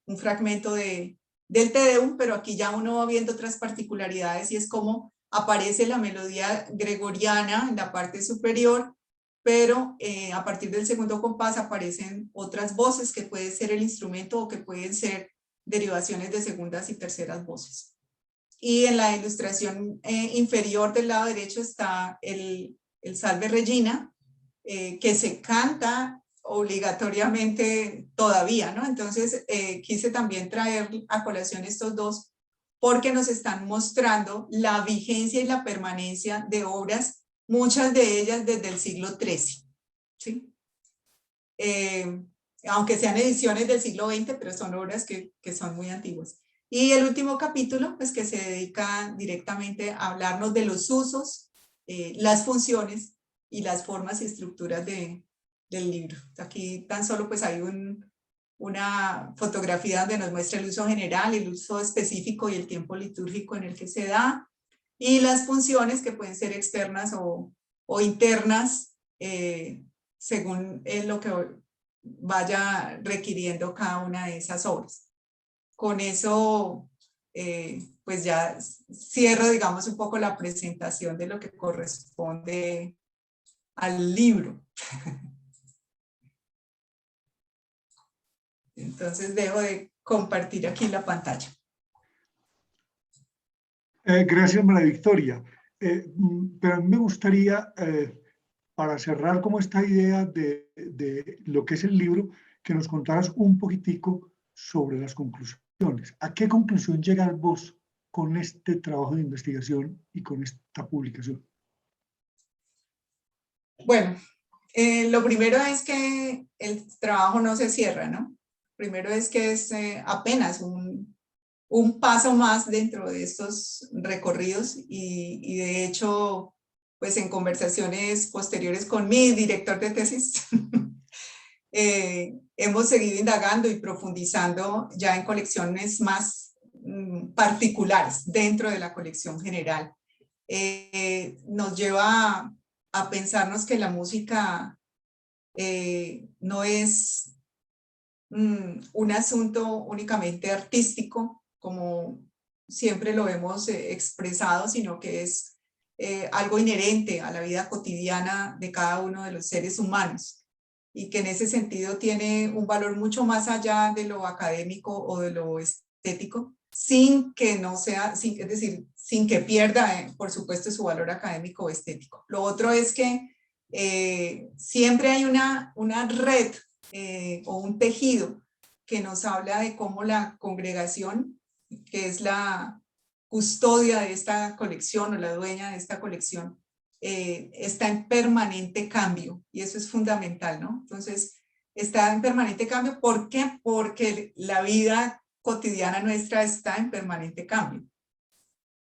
un fragmento del Te Deum, pero aquí ya uno va viendo otras particularidades y es como aparece la melodía gregoriana en la parte superior, pero a partir del segundo compás aparecen otras voces que puede ser el instrumento o que pueden ser derivaciones de segundas y terceras voces. Y en la ilustración inferior del lado derecho está el Salve Regina, que se canta obligatoriamente todavía, ¿no? Entonces quise también traer a colación estos dos porque nos están mostrando la vigencia y la permanencia de obras, muchas de ellas desde el siglo XIII, ¿sí? Aunque sean ediciones del siglo XX, pero son obras que son muy antiguas. Y el último capítulo, pues que se dedica directamente a hablarnos de los usos, las funciones y las formas y estructuras del libro. Aquí tan solo pues hay una fotografía donde nos muestra el uso general, el uso específico y el tiempo litúrgico en el que se da, y las funciones que pueden ser externas o internas, según lo que vaya requiriendo cada una de esas obras. Con eso, pues ya cierro, digamos, un poco la presentación de lo que corresponde al libro. Entonces dejo de compartir aquí la pantalla. Gracias, María Victoria. Pero a mí me gustaría, para cerrar como esta idea de lo que es el libro, que nos contaras un poquitico sobre las conclusiones. ¿A qué conclusión llegas vos con este trabajo de investigación y con esta publicación? Bueno, lo primero es que el trabajo no se cierra, ¿no? Primero es que es apenas un paso más dentro de estos recorridos y de hecho, pues en conversaciones posteriores con mi director de tesis, hemos seguido indagando y profundizando ya en colecciones más particulares dentro de la colección general. Nos lleva a pensarnos que la música no es un asunto únicamente artístico, como siempre lo hemos expresado, sino que es algo inherente a la vida cotidiana de cada uno de los seres humanos y que en ese sentido tiene un valor mucho más allá de lo académico o de lo estético, sin que no sea, es decir, sin que pierda, por supuesto, su valor académico o estético. Lo otro es que siempre hay una red o un tejido que nos habla de cómo la congregación, que es la custodia de esta colección o la dueña de esta colección, está en permanente cambio y eso es fundamental, ¿no? Entonces, está en permanente cambio. ¿Por qué? Porque la vida cotidiana nuestra está en permanente cambio.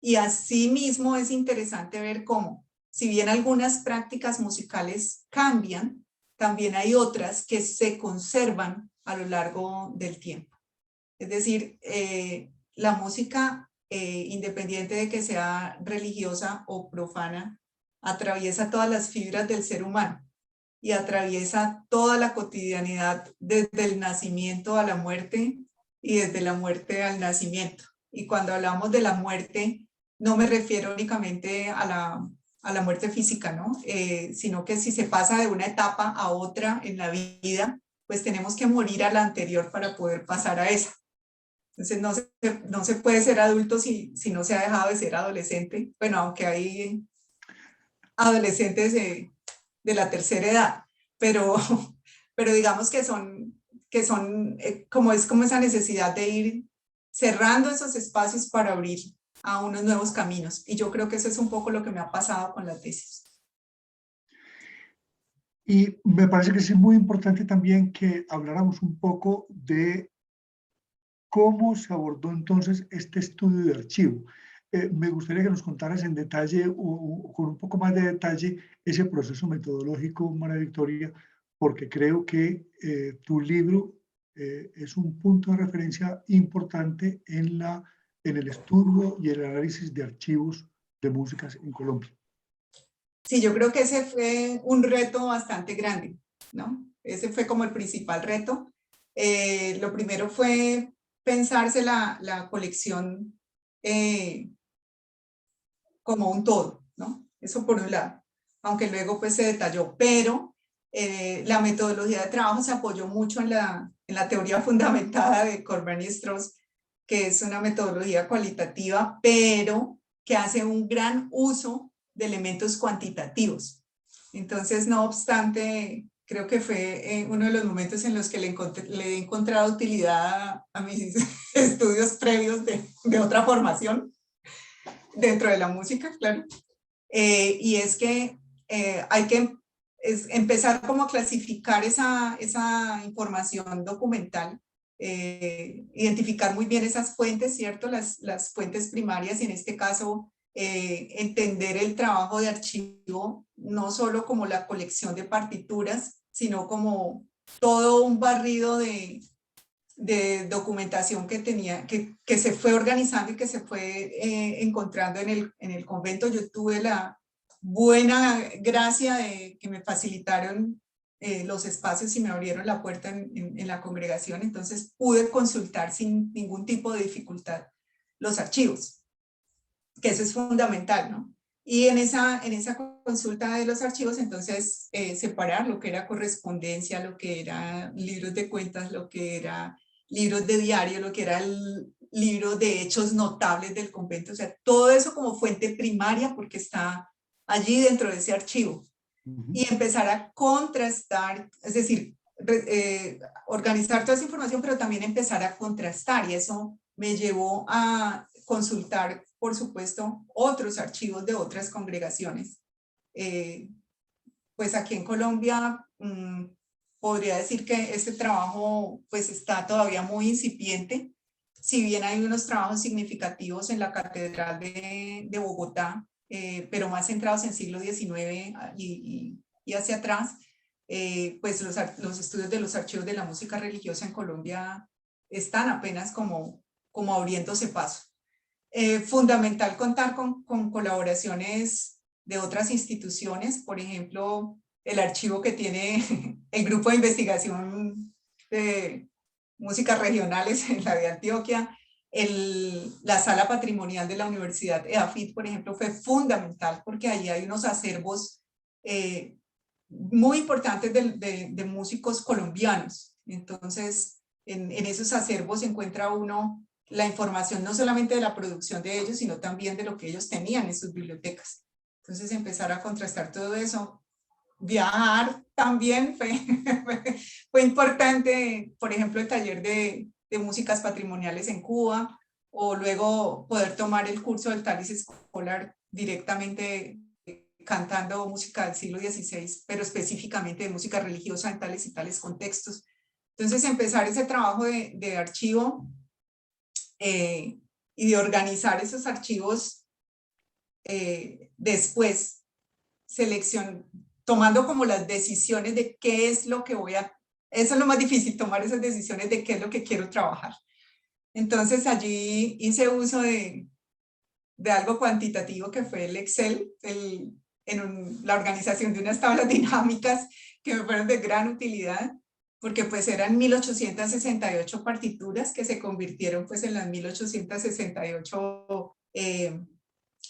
Y asimismo es interesante ver cómo, si bien algunas prácticas musicales cambian, también hay otras que se conservan a lo largo del tiempo. Es decir, la música, independiente de que sea religiosa o profana, atraviesa todas las fibras del ser humano y atraviesa toda la cotidianidad desde el nacimiento a la muerte y desde la muerte al nacimiento. Y cuando hablamos de la muerte, no me refiero únicamente a la muerte física, ¿no? Sino que si se pasa de una etapa a otra en la vida, pues tenemos que morir a la anterior para poder pasar a esa. Entonces no se puede ser adulto si no se ha dejado de ser adolescente. Bueno, aunque hay adolescentes de la tercera edad, pero digamos que son como es como esa necesidad de ir cerrando esos espacios para abrir a unos nuevos caminos. Y yo creo que eso es un poco lo que me ha pasado con la tesis. Y me parece que es muy importante también que habláramos un poco de cómo se abordó entonces este estudio de archivo. Me gustaría que nos contaras en detalle o con un poco más de detalle ese proceso metodológico, María Victoria, porque creo que tu libro es un punto de referencia importante en el estudio y el análisis de archivos de músicas en Colombia. Sí, yo creo que ese fue un reto bastante grande, ¿no? Ese fue como el principal reto. Lo primero fue pensarse la colección como un todo, ¿no? Eso por un lado, aunque luego pues se detalló, pero la metodología de trabajo se apoyó mucho en la teoría fundamentada de Corbin y Strauss, que es una metodología cualitativa, pero que hace un gran uso de elementos cuantitativos. Entonces, no obstante, creo que fue uno de los momentos en los que le he encontrado utilidad a mis estudios previos de otra formación dentro de la música, claro. Y es que hay que empezar como a clasificar esa información documental, identificar muy bien esas fuentes, ¿cierto? Las fuentes primarias y en este caso entender el trabajo de archivo no solo como la colección de partituras, sino como todo un barrido de documentación que se fue organizando y que se fue encontrando en el convento. Yo tuve la buena gracia de que me facilitaron los espacios y me abrieron la puerta en la congregación, entonces pude consultar sin ningún tipo de dificultad los archivos, que eso es fundamental, ¿no? Y en esa consulta de los archivos, entonces, separar lo que era correspondencia, lo que era libros de cuentas, lo que era libros de diario, lo que era el libro de hechos notables del convento, o sea, todo eso como fuente primaria porque está allí dentro de ese archivo. Y empezar a contrastar, es decir, organizar toda esa información, pero también empezar a contrastar, y eso me llevó a consultar, por supuesto, otros archivos de otras congregaciones. Pues aquí en Colombia podría decir que este trabajo pues está todavía muy incipiente, si bien hay unos trabajos significativos en la Catedral de Bogotá, pero más centrados en siglo XIX y hacia atrás, pues los estudios de los archivos de la música religiosa en Colombia están apenas como abriéndose paso. Fundamental contar con colaboraciones de otras instituciones, por ejemplo, el archivo que tiene el Grupo de Investigación de Músicas Regionales en la de Antioquia, la Sala Patrimonial de la Universidad EAFIT, por ejemplo, fue fundamental porque ahí hay unos acervos muy importantes de músicos colombianos. Entonces, en esos acervos se encuentra uno la información no solamente de la producción de ellos, sino también de lo que ellos tenían en sus bibliotecas. Entonces, empezar a contrastar todo eso. Viajar también fue importante, por ejemplo, el taller de músicas patrimoniales en Cuba, o luego poder tomar el curso del Talis Scholar directamente cantando música del siglo XVI, pero específicamente de música religiosa en tales y tales contextos. Entonces, empezar ese trabajo de archivo y de organizar esos archivos después, tomando como las decisiones de qué es lo que eso es lo más difícil, tomar esas decisiones de qué es lo que quiero trabajar. Entonces allí hice uso de algo cuantitativo que fue el Excel, la organización de unas tablas dinámicas que me fueron de gran utilidad, porque pues eran 1868 partituras que se convirtieron pues en las 1868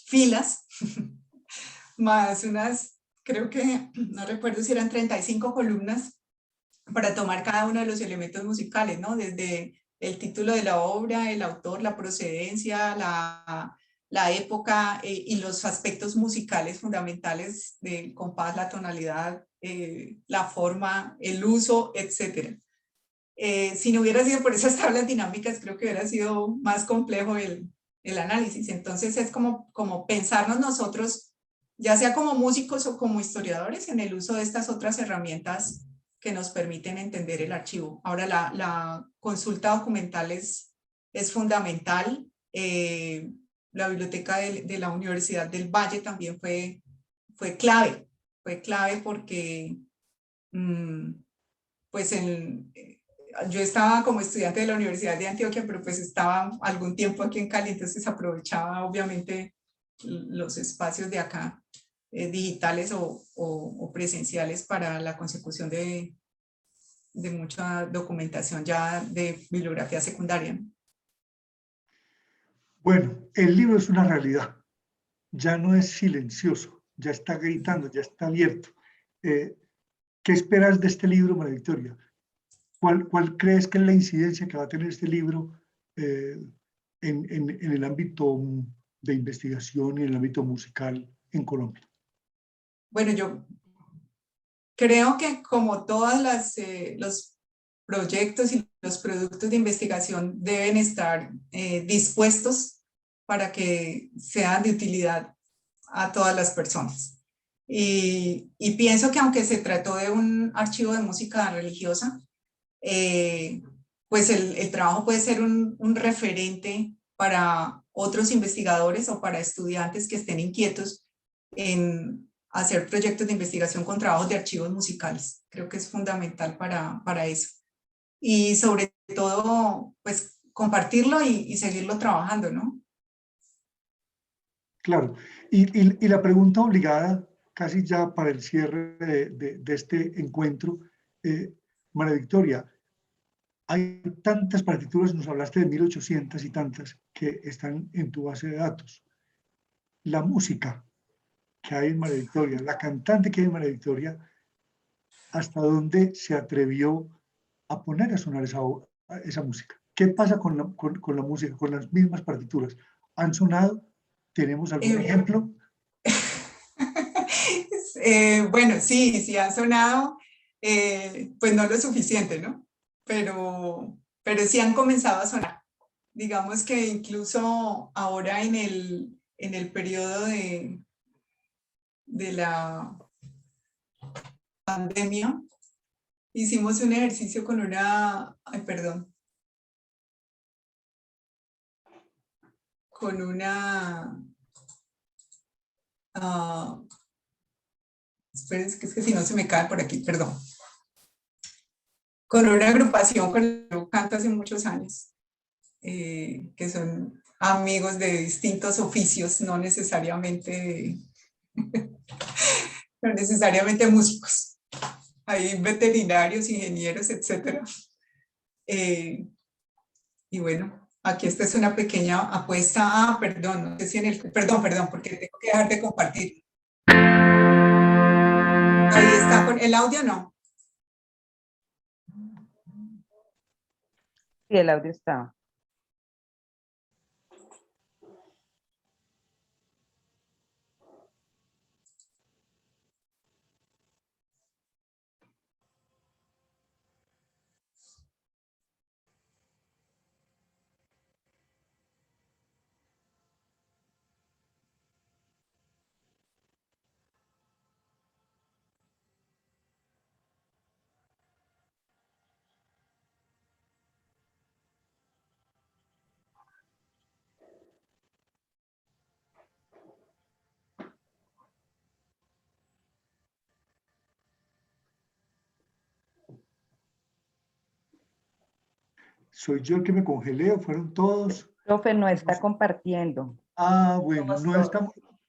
filas, más unas, creo que, no recuerdo si eran 35 columnas para tomar cada uno de los elementos musicales, ¿no? Desde el título de la obra, el autor, la procedencia, la época y los aspectos musicales fundamentales del compás, la tonalidad, la forma, el uso, etc. Si no hubiera sido por esas tablas dinámicas, creo que hubiera sido más complejo el análisis. Entonces es como pensarnos nosotros, ya sea como músicos o como historiadores, en el uso de estas otras herramientas que nos permiten entender el archivo. Ahora, la consulta documental es fundamental. La biblioteca de la Universidad del Valle también fue clave porque pues yo estaba como estudiante de la Universidad de Antioquia, pero pues estaba algún tiempo aquí en Cali, entonces aprovechaba obviamente los espacios de acá, digitales o presenciales, para la consecución de mucha documentación ya de bibliografía secundaria. Bueno, el libro es una realidad, ya no es silencioso, ya está gritando, ya está abierto. ¿Qué esperas de este libro, María Victoria? ¿Cuál crees que es la incidencia que va a tener este libro en el ámbito de investigación y en el ámbito musical en Colombia? Bueno, yo creo que como todos los proyectos y los productos de investigación deben estar dispuestos para que sean de utilidad a todas las personas. Y pienso que aunque se trató de un archivo de música religiosa, pues el trabajo puede ser un referente para otros investigadores o para estudiantes que estén inquietos en hacer proyectos de investigación con trabajos de archivos musicales. Creo que es fundamental para eso. Y sobre todo, pues compartirlo y seguirlo trabajando, ¿no? Claro. Y la pregunta obligada, casi ya para el cierre de este encuentro, María Victoria, hay tantas partituras, nos hablaste de 1800 y tantas que están en tu base de datos. La música que hay en María Victoria, la cantante que hay en María Victoria, ¿hasta dónde se atrevió a poner a sonar esa música? ¿Qué pasa con la música, con las mismas partituras? ¿Han sonado? ¿Tenemos algún ejemplo? Bueno, sí han sonado, pues no lo suficiente, ¿no? Pero sí han comenzado a sonar. digamos que incluso ahora en el periodo de la pandemia, hicimos un ejercicio con con una, esperen, que es que si no se me cae por aquí, perdón, con una agrupación con la que yo canto hace muchos años, que son amigos de distintos oficios, no necesariamente músicos. Hay veterinarios, ingenieros, etcétera. Y bueno, aquí esta es una pequeña apuesta. Perdón, no sé si perdón, porque tengo que dejar de compartir. Ahí está con el audio, ¿no? Sí, el audio está. ¿Soy yo el que me congelé o fueron todos? Profe, no está compartiendo. Bueno,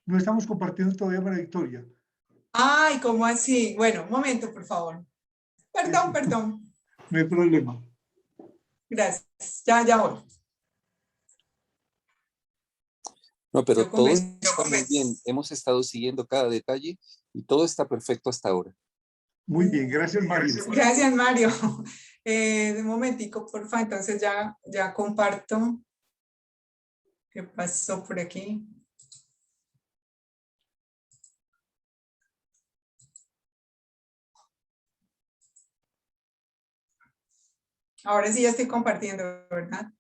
no estamos compartiendo todavía, María Victoria. Ay, ¿cómo así? Bueno, un momento, por favor. Perdón. No hay problema. Gracias. Ya voy. No, pero Yo todo comienzo. está muy bien. Hemos estado siguiendo cada detalle y todo está perfecto hasta ahora. Muy bien, gracias, Mario. Gracias, Mario. Un momentico, por favor. Entonces ya comparto. ¿Qué pasó por aquí? Ahora sí ya estoy compartiendo, ¿verdad?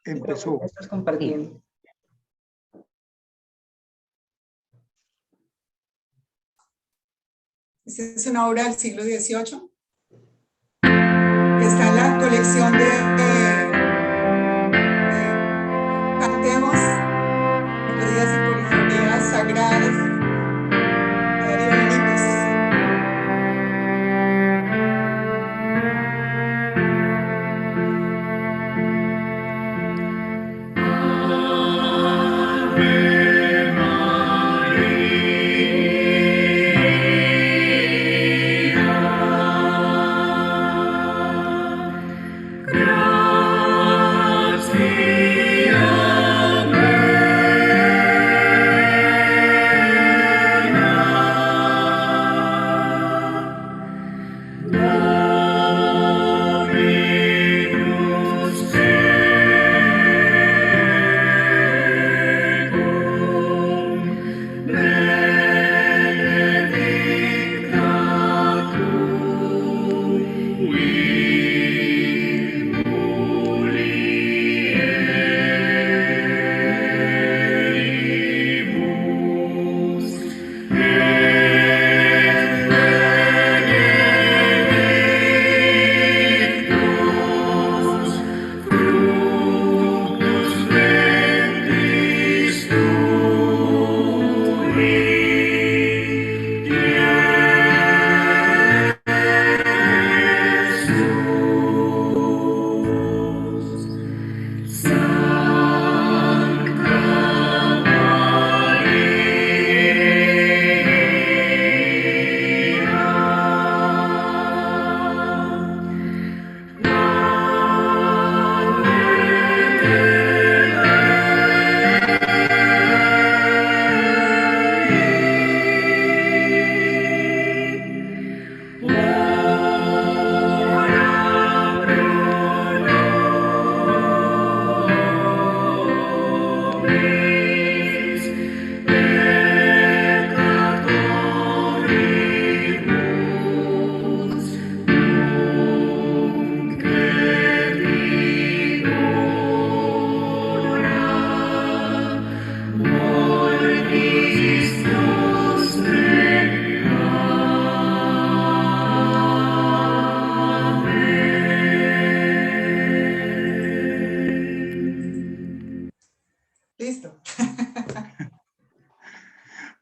Empezó. Estás compartiendo. Esta es una obra del siglo XVIII. Está en la colección de Cantemos, melodías y polifonías sagradas de Darío Benítez. Gracias.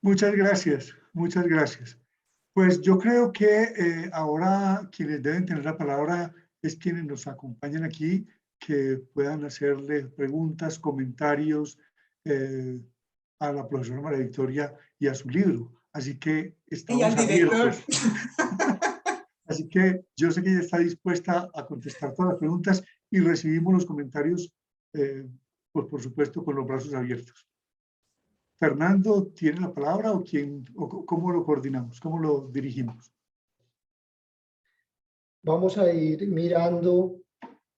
Muchas gracias, muchas gracias. Pues yo creo que ahora quienes deben tener la palabra es quienes nos acompañan aquí, que puedan hacerle preguntas, comentarios a la profesora María Victoria y a su libro. Así que Y al estamos director. abiertos. Así que yo sé que ella está dispuesta a contestar todas las preguntas y recibimos los comentarios, pues por supuesto, con los brazos abiertos. Fernando, ¿tiene la palabra o quién, o cómo lo coordinamos, cómo lo dirigimos? Vamos a ir mirando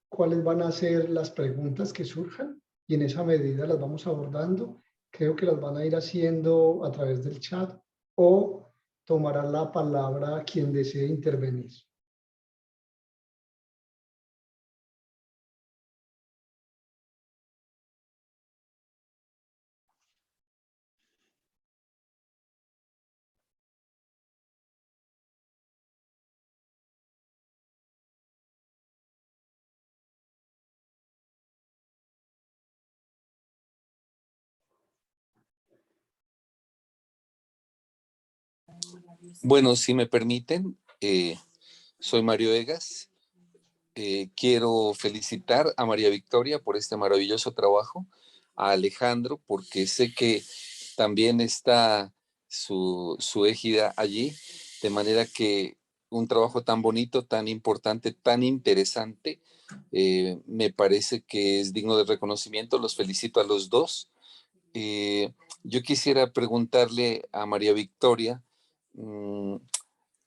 cuáles van a ser las preguntas que surjan y en esa medida las vamos abordando. Creo que las van a ir haciendo a través del chat o tomará la palabra quien desee intervenir. Bueno, si me permiten, soy Mario Egas. Quiero felicitar a María Victoria por este maravilloso trabajo, a Alejandro, porque sé que también está su égida allí, de manera que un trabajo tan bonito, tan importante, tan interesante, me parece que es digno de reconocimiento. Los felicito a los dos. Yo quisiera preguntarle a María Victoria,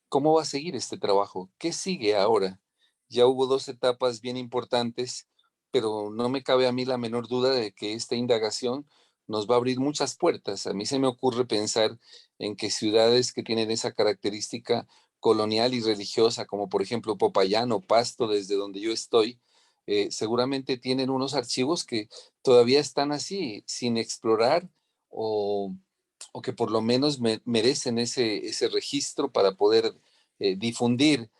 ¿cómo va a seguir este trabajo? ¿Qué sigue ahora? Ya hubo 2 etapas bien importantes, pero no me cabe a mí la menor duda de que esta indagación nos va a abrir muchas puertas. A mí se me ocurre pensar en que ciudades que tienen esa característica colonial y religiosa, como por ejemplo Popayán o Pasto, desde donde yo estoy, seguramente tienen unos archivos que todavía están así, sin explorar o que por lo menos merecen ese registro para poder difundir.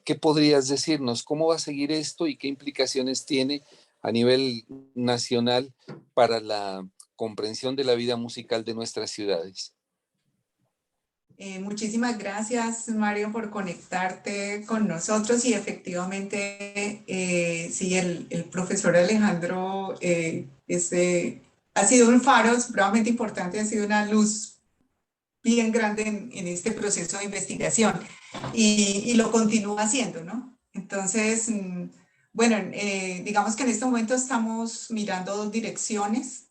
¿Qué podrías decirnos? ¿Cómo va a seguir esto y qué implicaciones tiene a nivel nacional para la comprensión de la vida musical de nuestras ciudades? Muchísimas gracias, Mario, por conectarte con nosotros y efectivamente, sí, el profesor Alejandro ha sido un faro supremamente importante, ha sido una luz bien grande en este proceso de investigación y lo continúa haciendo, ¿no? Entonces, bueno, digamos que en este momento estamos mirando 2 direcciones.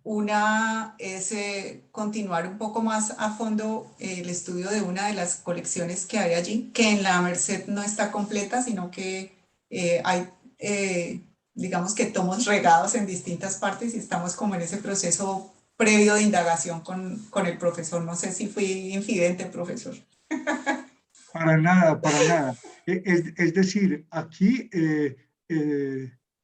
Una es continuar un poco más a fondo el estudio de una de las colecciones que hay allí, que en la Merced no está completa, sino que hay, digamos que tomos regados en distintas partes y estamos como en ese proceso previo de indagación con el profesor. No sé si fui infidente, profesor. Para nada, para nada. Es decir, aquí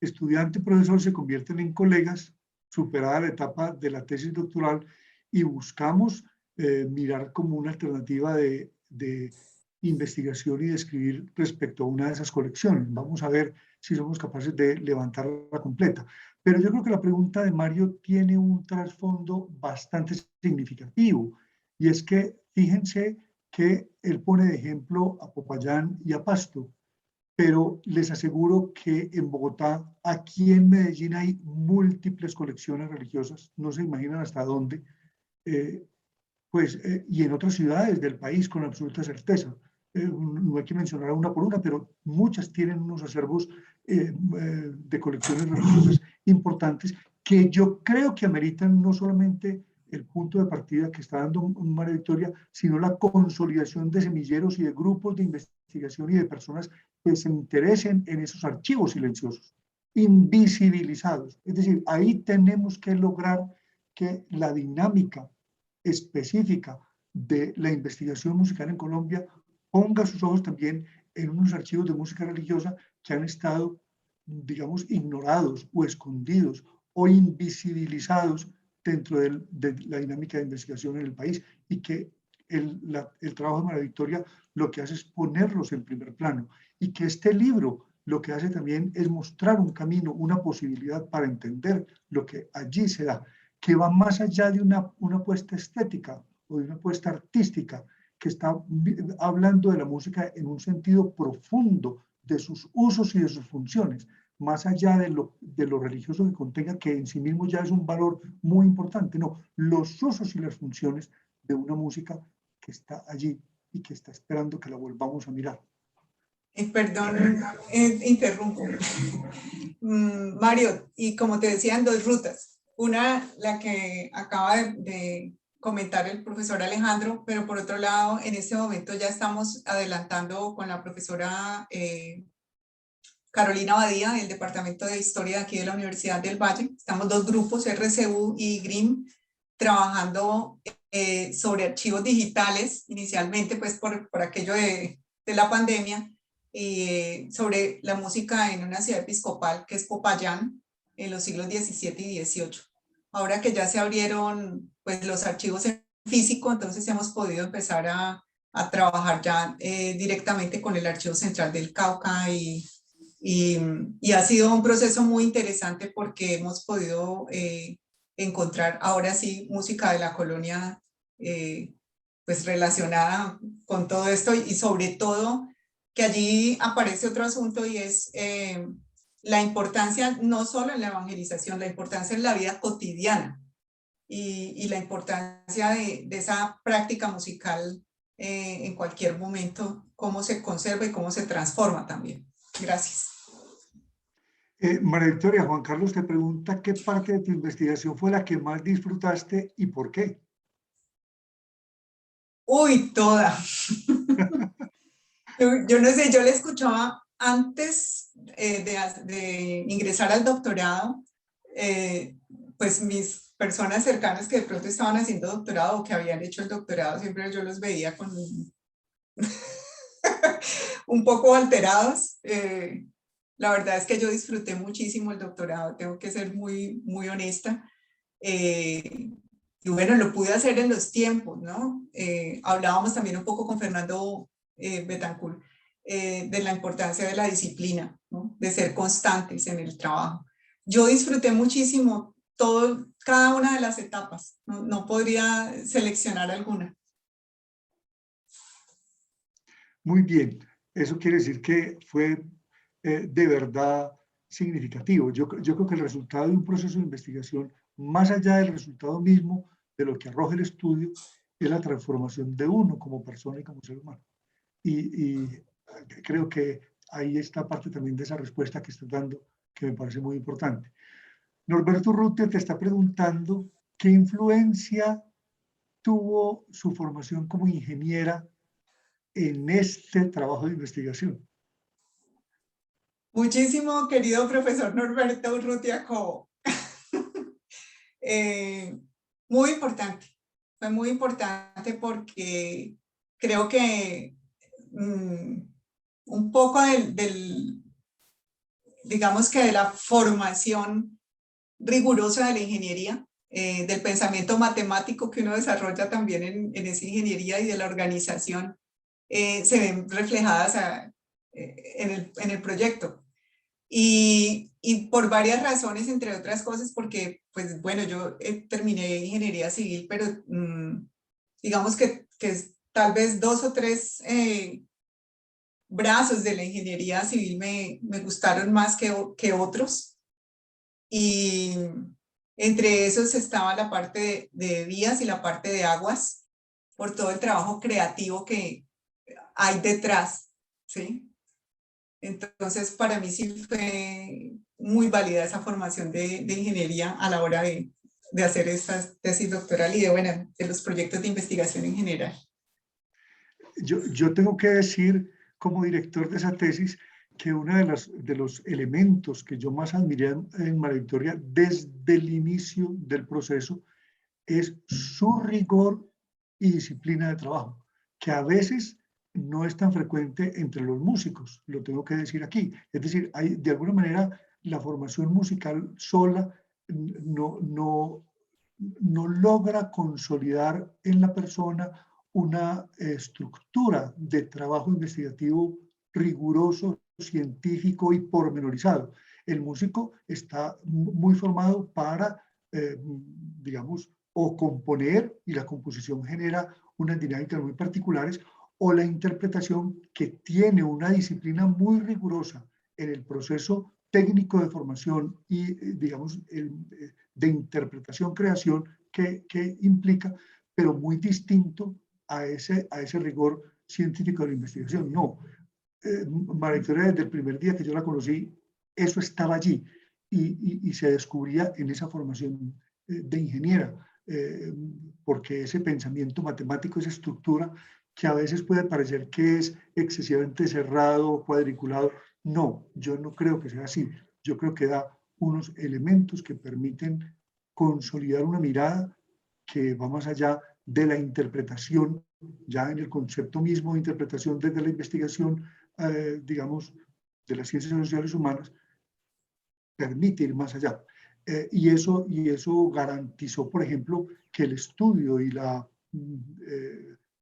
estudiante y profesor se convierten en colegas, superada la etapa de la tesis doctoral, y buscamos mirar como una alternativa de investigación y de escribir respecto a una de esas colecciones. Vamos a ver si somos capaces de levantarla completa. Pero yo creo que la pregunta de Mario tiene un trasfondo bastante significativo, y es que fíjense que él pone de ejemplo a Popayán y a Pasto, pero les aseguro que en Bogotá, aquí en Medellín hay múltiples colecciones religiosas, no se imaginan hasta dónde, y en otras ciudades del país con absoluta certeza. No hay que mencionar una por una, pero muchas tienen unos acervos de colecciones religiosas importantes que yo creo que ameritan no solamente el punto de partida que está dando María Victoria, sino la consolidación de semilleros y de grupos de investigación y de personas que se interesen en esos archivos silenciosos, invisibilizados. Es decir, ahí tenemos que lograr que la dinámica específica de la investigación musical en Colombia ponga sus ojos también en unos archivos de música religiosa que han estado, digamos, ignorados o escondidos o invisibilizados dentro de la dinámica de investigación en el país, y que el trabajo de María Victoria lo que hace es ponerlos en primer plano, y que este libro lo que hace también es mostrar un camino, una posibilidad para entender lo que allí se da, que va más allá de una apuesta estética o de una apuesta artística, que está hablando de la música en un sentido profundo de sus usos y de sus funciones, más allá de lo religioso que contenga, que en sí mismo ya es un valor muy importante. No, los usos y las funciones de una música que está allí y que está esperando que la volvamos a mirar. Perdón, interrumpo. Mario, y como te decía, en dos rutas. Una, la que acaba de comentar el profesor Alejandro, pero por otro lado, en este momento ya estamos adelantando con la profesora Carolina Badía, del Departamento de Historia de aquí de la Universidad del Valle. Estamos dos grupos, RCU y GRIM, trabajando sobre archivos digitales, inicialmente pues por aquello de la pandemia, sobre la música en una ciudad episcopal que es Popayán, en los siglos XVII y XVIII. Ahora que ya se abrieron pues los archivos en físico, entonces hemos podido empezar a trabajar ya directamente con el Archivo Central del Cauca y ha sido un proceso muy interesante porque hemos podido encontrar ahora sí música de la colonia pues relacionada con todo esto y sobre todo que allí aparece otro asunto y es la importancia no solo en la evangelización, la importancia en la vida cotidiana y la importancia de esa práctica musical en cualquier momento, cómo se conserva y cómo se transforma también. Gracias. María Victoria, Juan Carlos te pregunta qué parte de tu investigación fue la que más disfrutaste y por qué. Uy, toda. Yo no sé, yo le escuchaba antes de ingresar al doctorado, pues mis personas cercanas que de pronto estaban haciendo doctorado o que habían hecho el doctorado, siempre yo los veía con un poco alterados. La verdad es que yo disfruté muchísimo el doctorado, tengo que ser muy, muy honesta. Y bueno, lo pude hacer en los tiempos, ¿no? Hablábamos también un poco con Fernando Betancourt de la importancia de la disciplina, ¿no? De ser constantes en el trabajo. Yo disfruté muchísimo cada una de las etapas, no podría seleccionar alguna. Muy bien, eso quiere decir que fue de verdad significativo. Yo creo que el resultado de un proceso de investigación, más allá del resultado mismo, de lo que arroja el estudio, es la transformación de uno como persona y como ser humano. Y creo que ahí está parte también de esa respuesta que estás dando, que me parece muy importante. Norberto Rutte te está preguntando qué influencia tuvo su formación como ingeniera en este trabajo de investigación. Muchísimo, querido profesor Norberto Urrutia Cobo. Muy importante, fue muy importante porque creo que un poco digamos que de la formación rigurosa de la ingeniería, del pensamiento matemático que uno desarrolla también en esa ingeniería y de la organización, se ven reflejadas en el proyecto. Y por varias razones, entre otras cosas, porque, pues bueno, yo terminé ingeniería civil, pero digamos que tal vez 2 o 3 brazos de la ingeniería civil me gustaron más que otros. Y entre esos estaba la parte de vías y la parte de aguas, por todo el trabajo creativo que hay detrás, ¿sí? Entonces, para mí sí fue muy válida esa formación de ingeniería a la hora de hacer esta tesis doctoral y de los proyectos de investigación en general. Yo tengo que decir, como director de esa tesis, que uno de los elementos que yo más admiré en María Victoria desde el inicio del proceso es su rigor y disciplina de trabajo, que a veces no es tan frecuente entre los músicos, lo tengo que decir aquí. Es decir, de alguna manera la formación musical sola no logra consolidar en la persona una estructura de trabajo investigativo riguroso, científico y pormenorizado. El músico está muy formado para digamos, o componer, y la composición genera unas dinámicas muy particulares, o la interpretación, que tiene una disciplina muy rigurosa en el proceso técnico de formación y, digamos, de interpretación, creación que implica, pero muy distinto a ese rigor científico de la investigación. No, María Victoria, desde el primer día que yo la conocí, eso estaba allí y se descubría en esa formación de ingeniera, porque ese pensamiento matemático, esa estructura, que a veces puede parecer que es excesivamente cerrado, cuadriculado. No, yo no creo que sea así. Yo creo que da unos elementos que permiten consolidar una mirada que va más allá de la interpretación, ya en el concepto mismo de interpretación desde la investigación, digamos, de las ciencias sociales humanas, permite ir más allá. Y eso garantizó, por ejemplo, que el estudio y la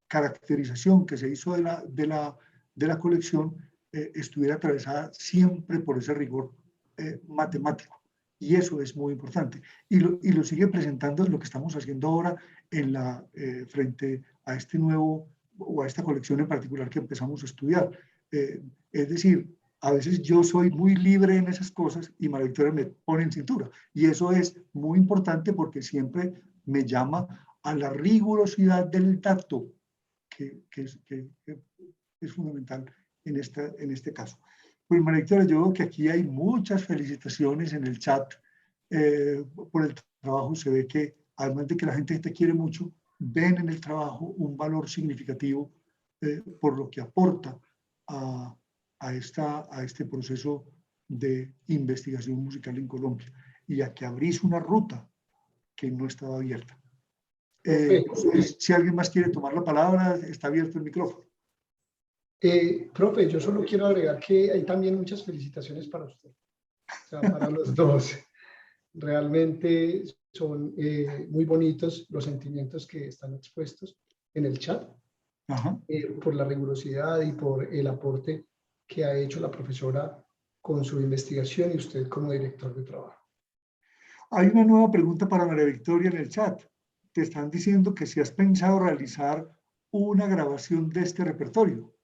caracterización que se hizo de la colección estuviera atravesada siempre por ese rigor matemático. Y eso es muy importante. Y lo sigue presentando lo que estamos haciendo ahora frente a este nuevo, o a esta colección en particular que empezamos a estudiar. Es decir, a veces yo soy muy libre en esas cosas y María Victoria me pone en cintura. Y eso es muy importante porque siempre me llama a la rigurosidad del dato, que es fundamental en este caso. Pues María Victoria, yo veo que aquí hay muchas felicitaciones en el chat por el trabajo. Se ve que, además de que la gente te quiere mucho, ven en el trabajo un valor significativo por lo que aporta a este proceso de investigación musical en Colombia, y a que abrís una ruta que no estaba abierta. Si alguien más quiere tomar la palabra, está abierto el micrófono. Profe, yo solo quiero agregar que hay también muchas felicitaciones para usted, o sea, para los dos. Realmente son muy bonitos los sentimientos que están expuestos en el chat, por la rigurosidad y por el aporte que ha hecho la profesora con su investigación y usted como director de trabajo. Hay una nueva pregunta para María Victoria en el chat. Te están diciendo que si has pensado realizar una grabación de este repertorio.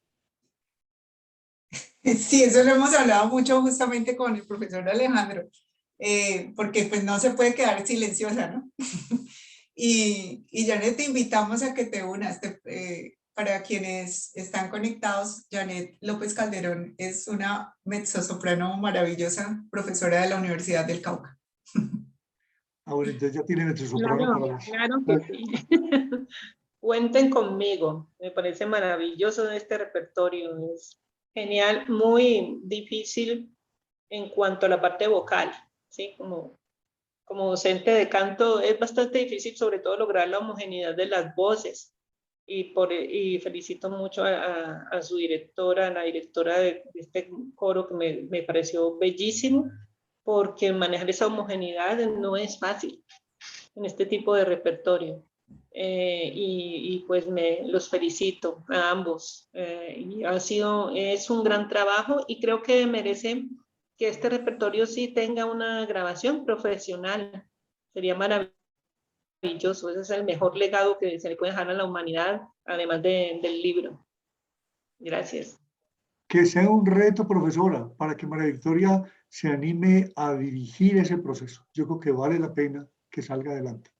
Sí, eso lo hemos hablado mucho justamente con el profesor Alejandro, porque pues no se puede quedar silenciosa, ¿no? Y Janet, te invitamos a que te unas. Para quienes están conectados, Janet López Calderón es una mezzosoprano maravillosa, profesora de la Universidad del Cauca. Ahora, entonces ya tienen mezzosoprano para vos. Claro que sí. Cuenten conmigo, me parece maravilloso este repertorio, es genial, muy difícil en cuanto a la parte vocal, ¿sí? Como docente de canto es bastante difícil, sobre todo lograr la homogeneidad de las voces, y felicito mucho a su directora, la directora de este coro, que me pareció bellísimo, porque manejar esa homogeneidad no es fácil en este tipo de repertorio. Y pues los felicito a ambos. Y es un gran trabajo, y creo que merece que este repertorio sí tenga una grabación profesional. Sería maravilloso. Ese es el mejor legado que se le puede dejar a la humanidad, además del libro. Gracias. Que sea un reto, profesora, para que María Victoria se anime a dirigir ese proceso. Yo creo que vale la pena que salga adelante.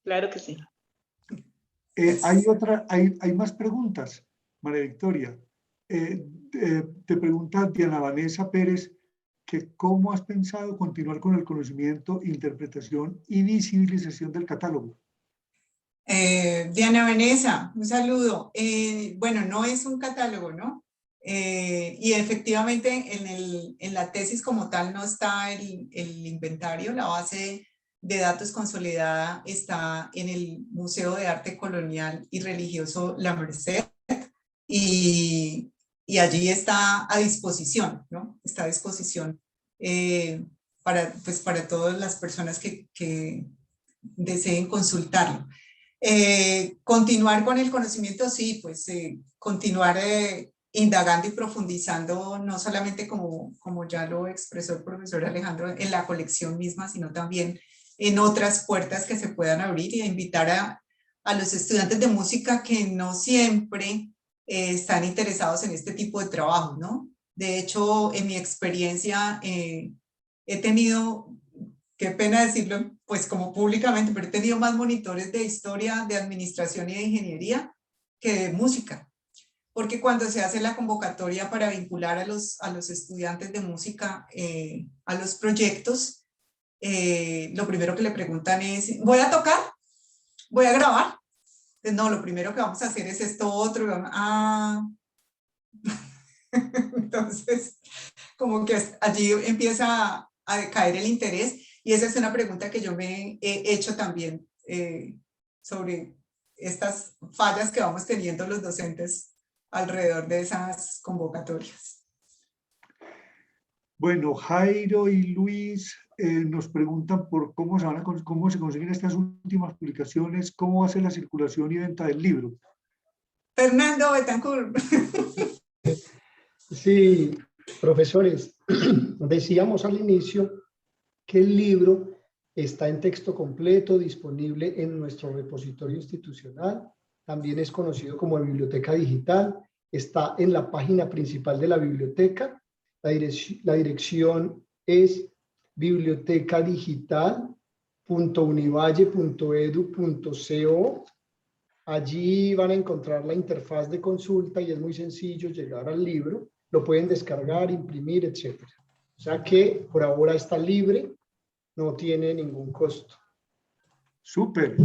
Claro que sí. Hay más preguntas, María Victoria. Te pregunta Diana Vanessa Pérez que cómo has pensado continuar con el conocimiento, interpretación y visibilización del catálogo. Diana Vanessa, un saludo. Bueno, no es un catálogo, ¿no? Y efectivamente en la tesis como tal no está el inventario. La base de datos consolidada está en el Museo de Arte Colonial y Religioso La Merced, y allí está a disposición, ¿no? Está a disposición para todas las personas que deseen consultarlo. Continuar con el conocimiento, sí, pues continuar indagando y profundizando, no solamente como ya lo expresó el profesor Alejandro, en la colección misma, sino también en otras puertas que se puedan abrir, y a invitar a los estudiantes de música que no siempre están interesados en este tipo de trabajo, ¿no? De hecho, en mi experiencia he tenido, qué pena decirlo, pues como públicamente, pero he tenido más monitores de historia, de administración y de ingeniería que de música. Porque cuando se hace la convocatoria para vincular a los estudiantes de música a los proyectos, lo primero que le preguntan es, ¿voy a tocar? ¿Voy a grabar? Entonces, no, lo primero que vamos a hacer es esto otro. Entonces, como que allí empieza a decaer el interés, y esa es una pregunta que yo me he hecho también sobre estas fallas que vamos teniendo los docentes alrededor de esas convocatorias. Bueno, Jairo y Luis nos preguntan por cómo se consiguen estas últimas publicaciones, cómo va a ser la circulación y venta del libro. Fernando Betancourt. Sí, profesores, decíamos al inicio que el libro está en texto completo, disponible en nuestro repositorio institucional. También es conocido como biblioteca digital. Está en la página principal de la biblioteca. La dirección es bibliotecadigital.univalle.edu.co. Allí van a encontrar la interfaz de consulta y es muy sencillo llegar al libro. Lo pueden descargar, imprimir, etc. O sea que por ahora está libre, no tiene ningún costo. Súper.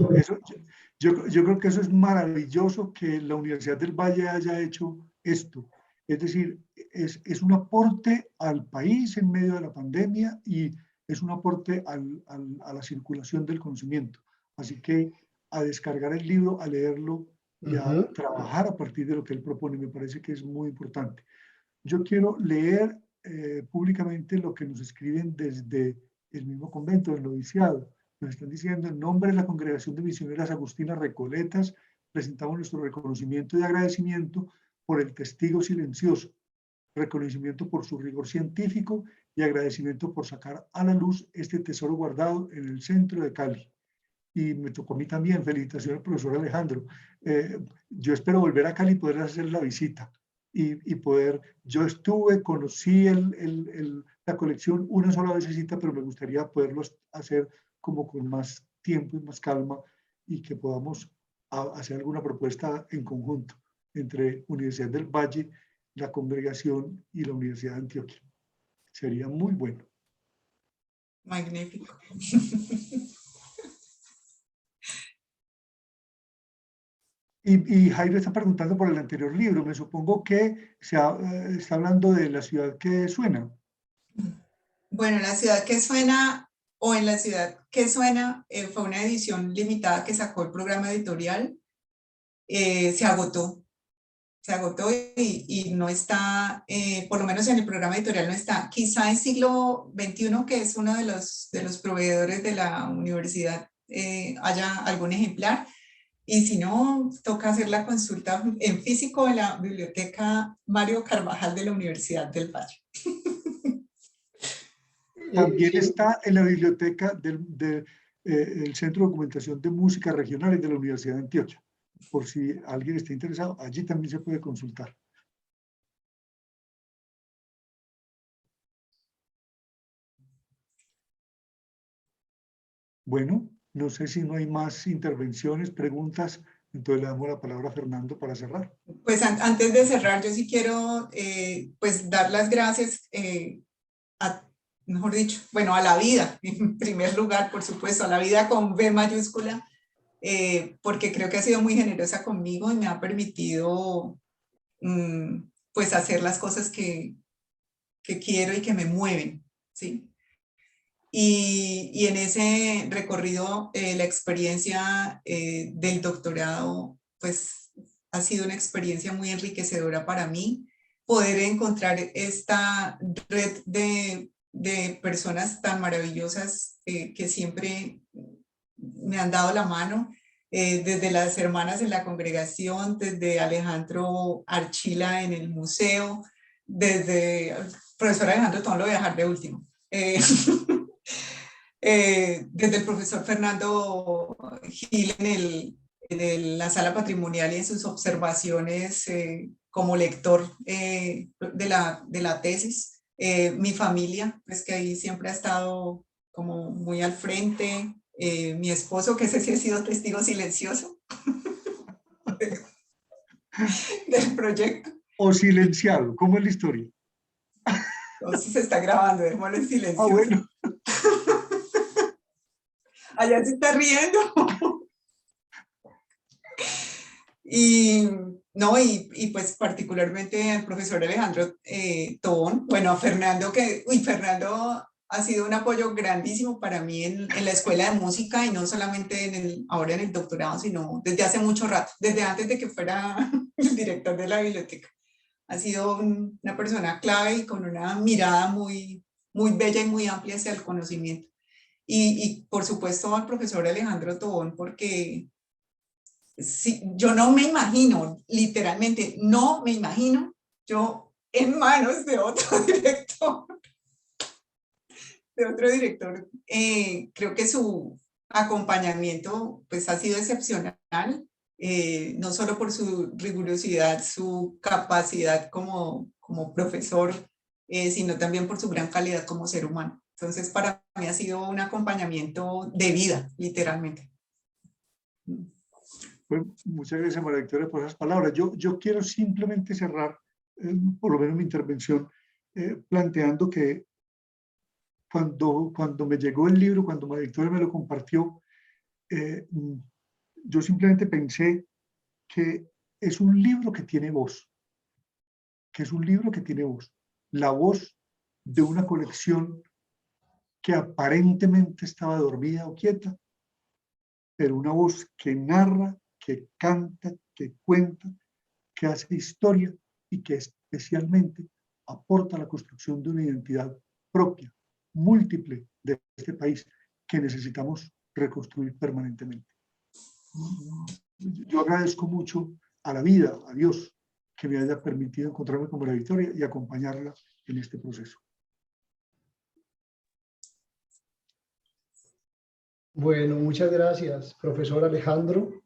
Yo creo que eso es maravilloso, que la Universidad del Valle haya hecho esto. Es decir, es un aporte al país en medio de la pandemia y es un aporte a la circulación del conocimiento. Así que a descargar el libro, a leerlo y a trabajar a partir de lo que él propone, me parece que es muy importante. Yo quiero leer públicamente lo que nos escriben desde el mismo convento, del noviciado. Nos están diciendo: en nombre de la Congregación de Misioneras Agustinas Recoletas, presentamos nuestro reconocimiento y agradecimiento por el testigo silencioso, reconocimiento por su rigor científico y agradecimiento por sacar a la luz este tesoro guardado en el centro de Cali. Y me tocó a mí también. Felicitaciones, profesor Alejandro. Yo espero volver a Cali y poder hacer la visita y poder. Yo conocí la colección una sola visita, pero me gustaría poderlo hacer como con más tiempo y más calma, y que podamos hacer alguna propuesta en conjunto entre Universidad del Valle, la Congregación y la Universidad de Antioquia. Sería muy bueno. Magnífico. Y Jairo está preguntando por el anterior libro. Me supongo que está hablando de La ciudad que suena. Bueno, La ciudad que suena, o En la ciudad que suena, fue una edición limitada que sacó el programa editorial. Se agotó y no está, por lo menos en el programa editorial no está. Quizá en Siglo XXI, que es uno de los proveedores de la universidad, haya algún ejemplar, y si no, toca hacer la consulta en físico en la biblioteca Mario Carvajal de la Universidad del Valle. También Sí. está en la biblioteca del Centro de Documentación de Música Regionales de la Universidad de Antioquia. Por si alguien está interesado, allí también se puede consultar. Bueno, no sé si no hay más intervenciones, preguntas, entonces le damos la palabra a Fernando para cerrar. Pues antes de cerrar, yo sí quiero pues dar las gracias mejor dicho, bueno, a la vida, en primer lugar, por supuesto, a la vida con B mayúscula, porque creo que ha sido muy generosa conmigo y me ha permitido pues hacer las cosas que quiero y que me mueven, ¿sí? Y en ese recorrido, la experiencia del doctorado, pues ha sido una experiencia muy enriquecedora para mí, poder encontrar esta red de personas tan maravillosas que siempre me han dado la mano, desde las hermanas en la congregación, desde Alejandro Archila en el museo, desde profesor Alejandro, todo lo voy a dejar de último. desde el profesor Fernando Gil la sala patrimonial y en sus observaciones como lector de la tesis. Mi familia, pues que ahí siempre ha estado como muy al frente. Mi esposo, que ese sí ha sido testigo silencioso del proyecto. O silenciado, ¿cómo es la historia? Entonces se está grabando, démoslo en silencio. Ah, bueno. Allá se está riendo. Y no, y pues particularmente al profesor Alejandro Tobón, bueno, a Fernando, Fernando ha sido un apoyo grandísimo para mí en la escuela de música y no solamente ahora en el doctorado, sino desde hace mucho rato, desde antes de que fuera el director de la biblioteca. Ha sido una persona clave y con una mirada muy, muy bella y muy amplia hacia el conocimiento. Y por supuesto al profesor Alejandro Tobón, porque sí, yo no me imagino, literalmente, no me imagino yo en manos de otro director. Creo que su acompañamiento pues, ha sido excepcional, no solo por su rigurosidad, su capacidad como profesor, sino también por su gran calidad como ser humano. Entonces, para mí ha sido un acompañamiento de vida, literalmente. Pues, muchas gracias, María Victoria, por esas palabras. Yo quiero simplemente cerrar, por lo menos mi intervención, planteando que cuando me llegó el libro, cuando María Victoria me lo compartió, yo simplemente pensé que es un libro que tiene voz, la voz de una colección que aparentemente estaba dormida o quieta, pero una voz que narra, que canta, que cuenta, que hace historia y que especialmente aporta a la construcción de una identidad propia, múltiple de este país que necesitamos reconstruir permanentemente. Yo agradezco mucho a la vida, a Dios, que me haya permitido encontrarme con María Victoria y acompañarla en este proceso. Bueno, muchas gracias, profesor Alejandro,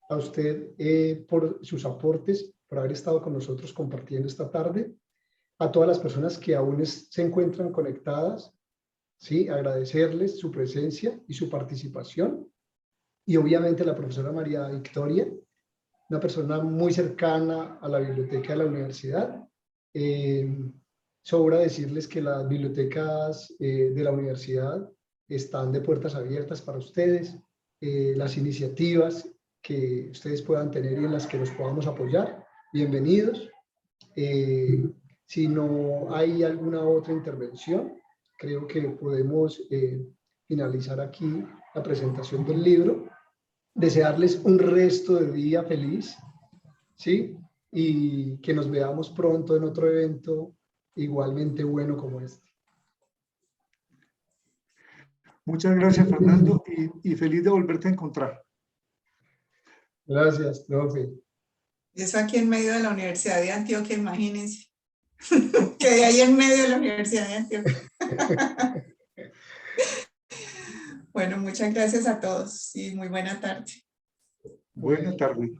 a usted por sus aportes, por haber estado con nosotros compartiendo esta tarde, a todas las personas que aún se encuentran conectadas, ¿sí? Agradecerles su presencia y su participación, y obviamente a la profesora María Victoria, una persona muy cercana a la biblioteca de la universidad. Sobra decirles que las bibliotecas de la universidad están de puertas abiertas para ustedes, las iniciativas que ustedes puedan tener y en las que los podamos apoyar, bienvenidos. Si no hay alguna otra intervención, creo que podemos finalizar aquí la presentación del libro. Desearles un resto de día feliz, ¿sí? Y que nos veamos pronto en otro evento igualmente bueno como este. Muchas gracias, Fernando, y feliz de volverte a encontrar. Gracias, profe. Eso aquí en medio de la Universidad de Antioquia, imagínense. Quedé ahí en medio de la Universidad de Antioquia. Bueno, muchas gracias a todos y muy buena tarde. Buena tarde.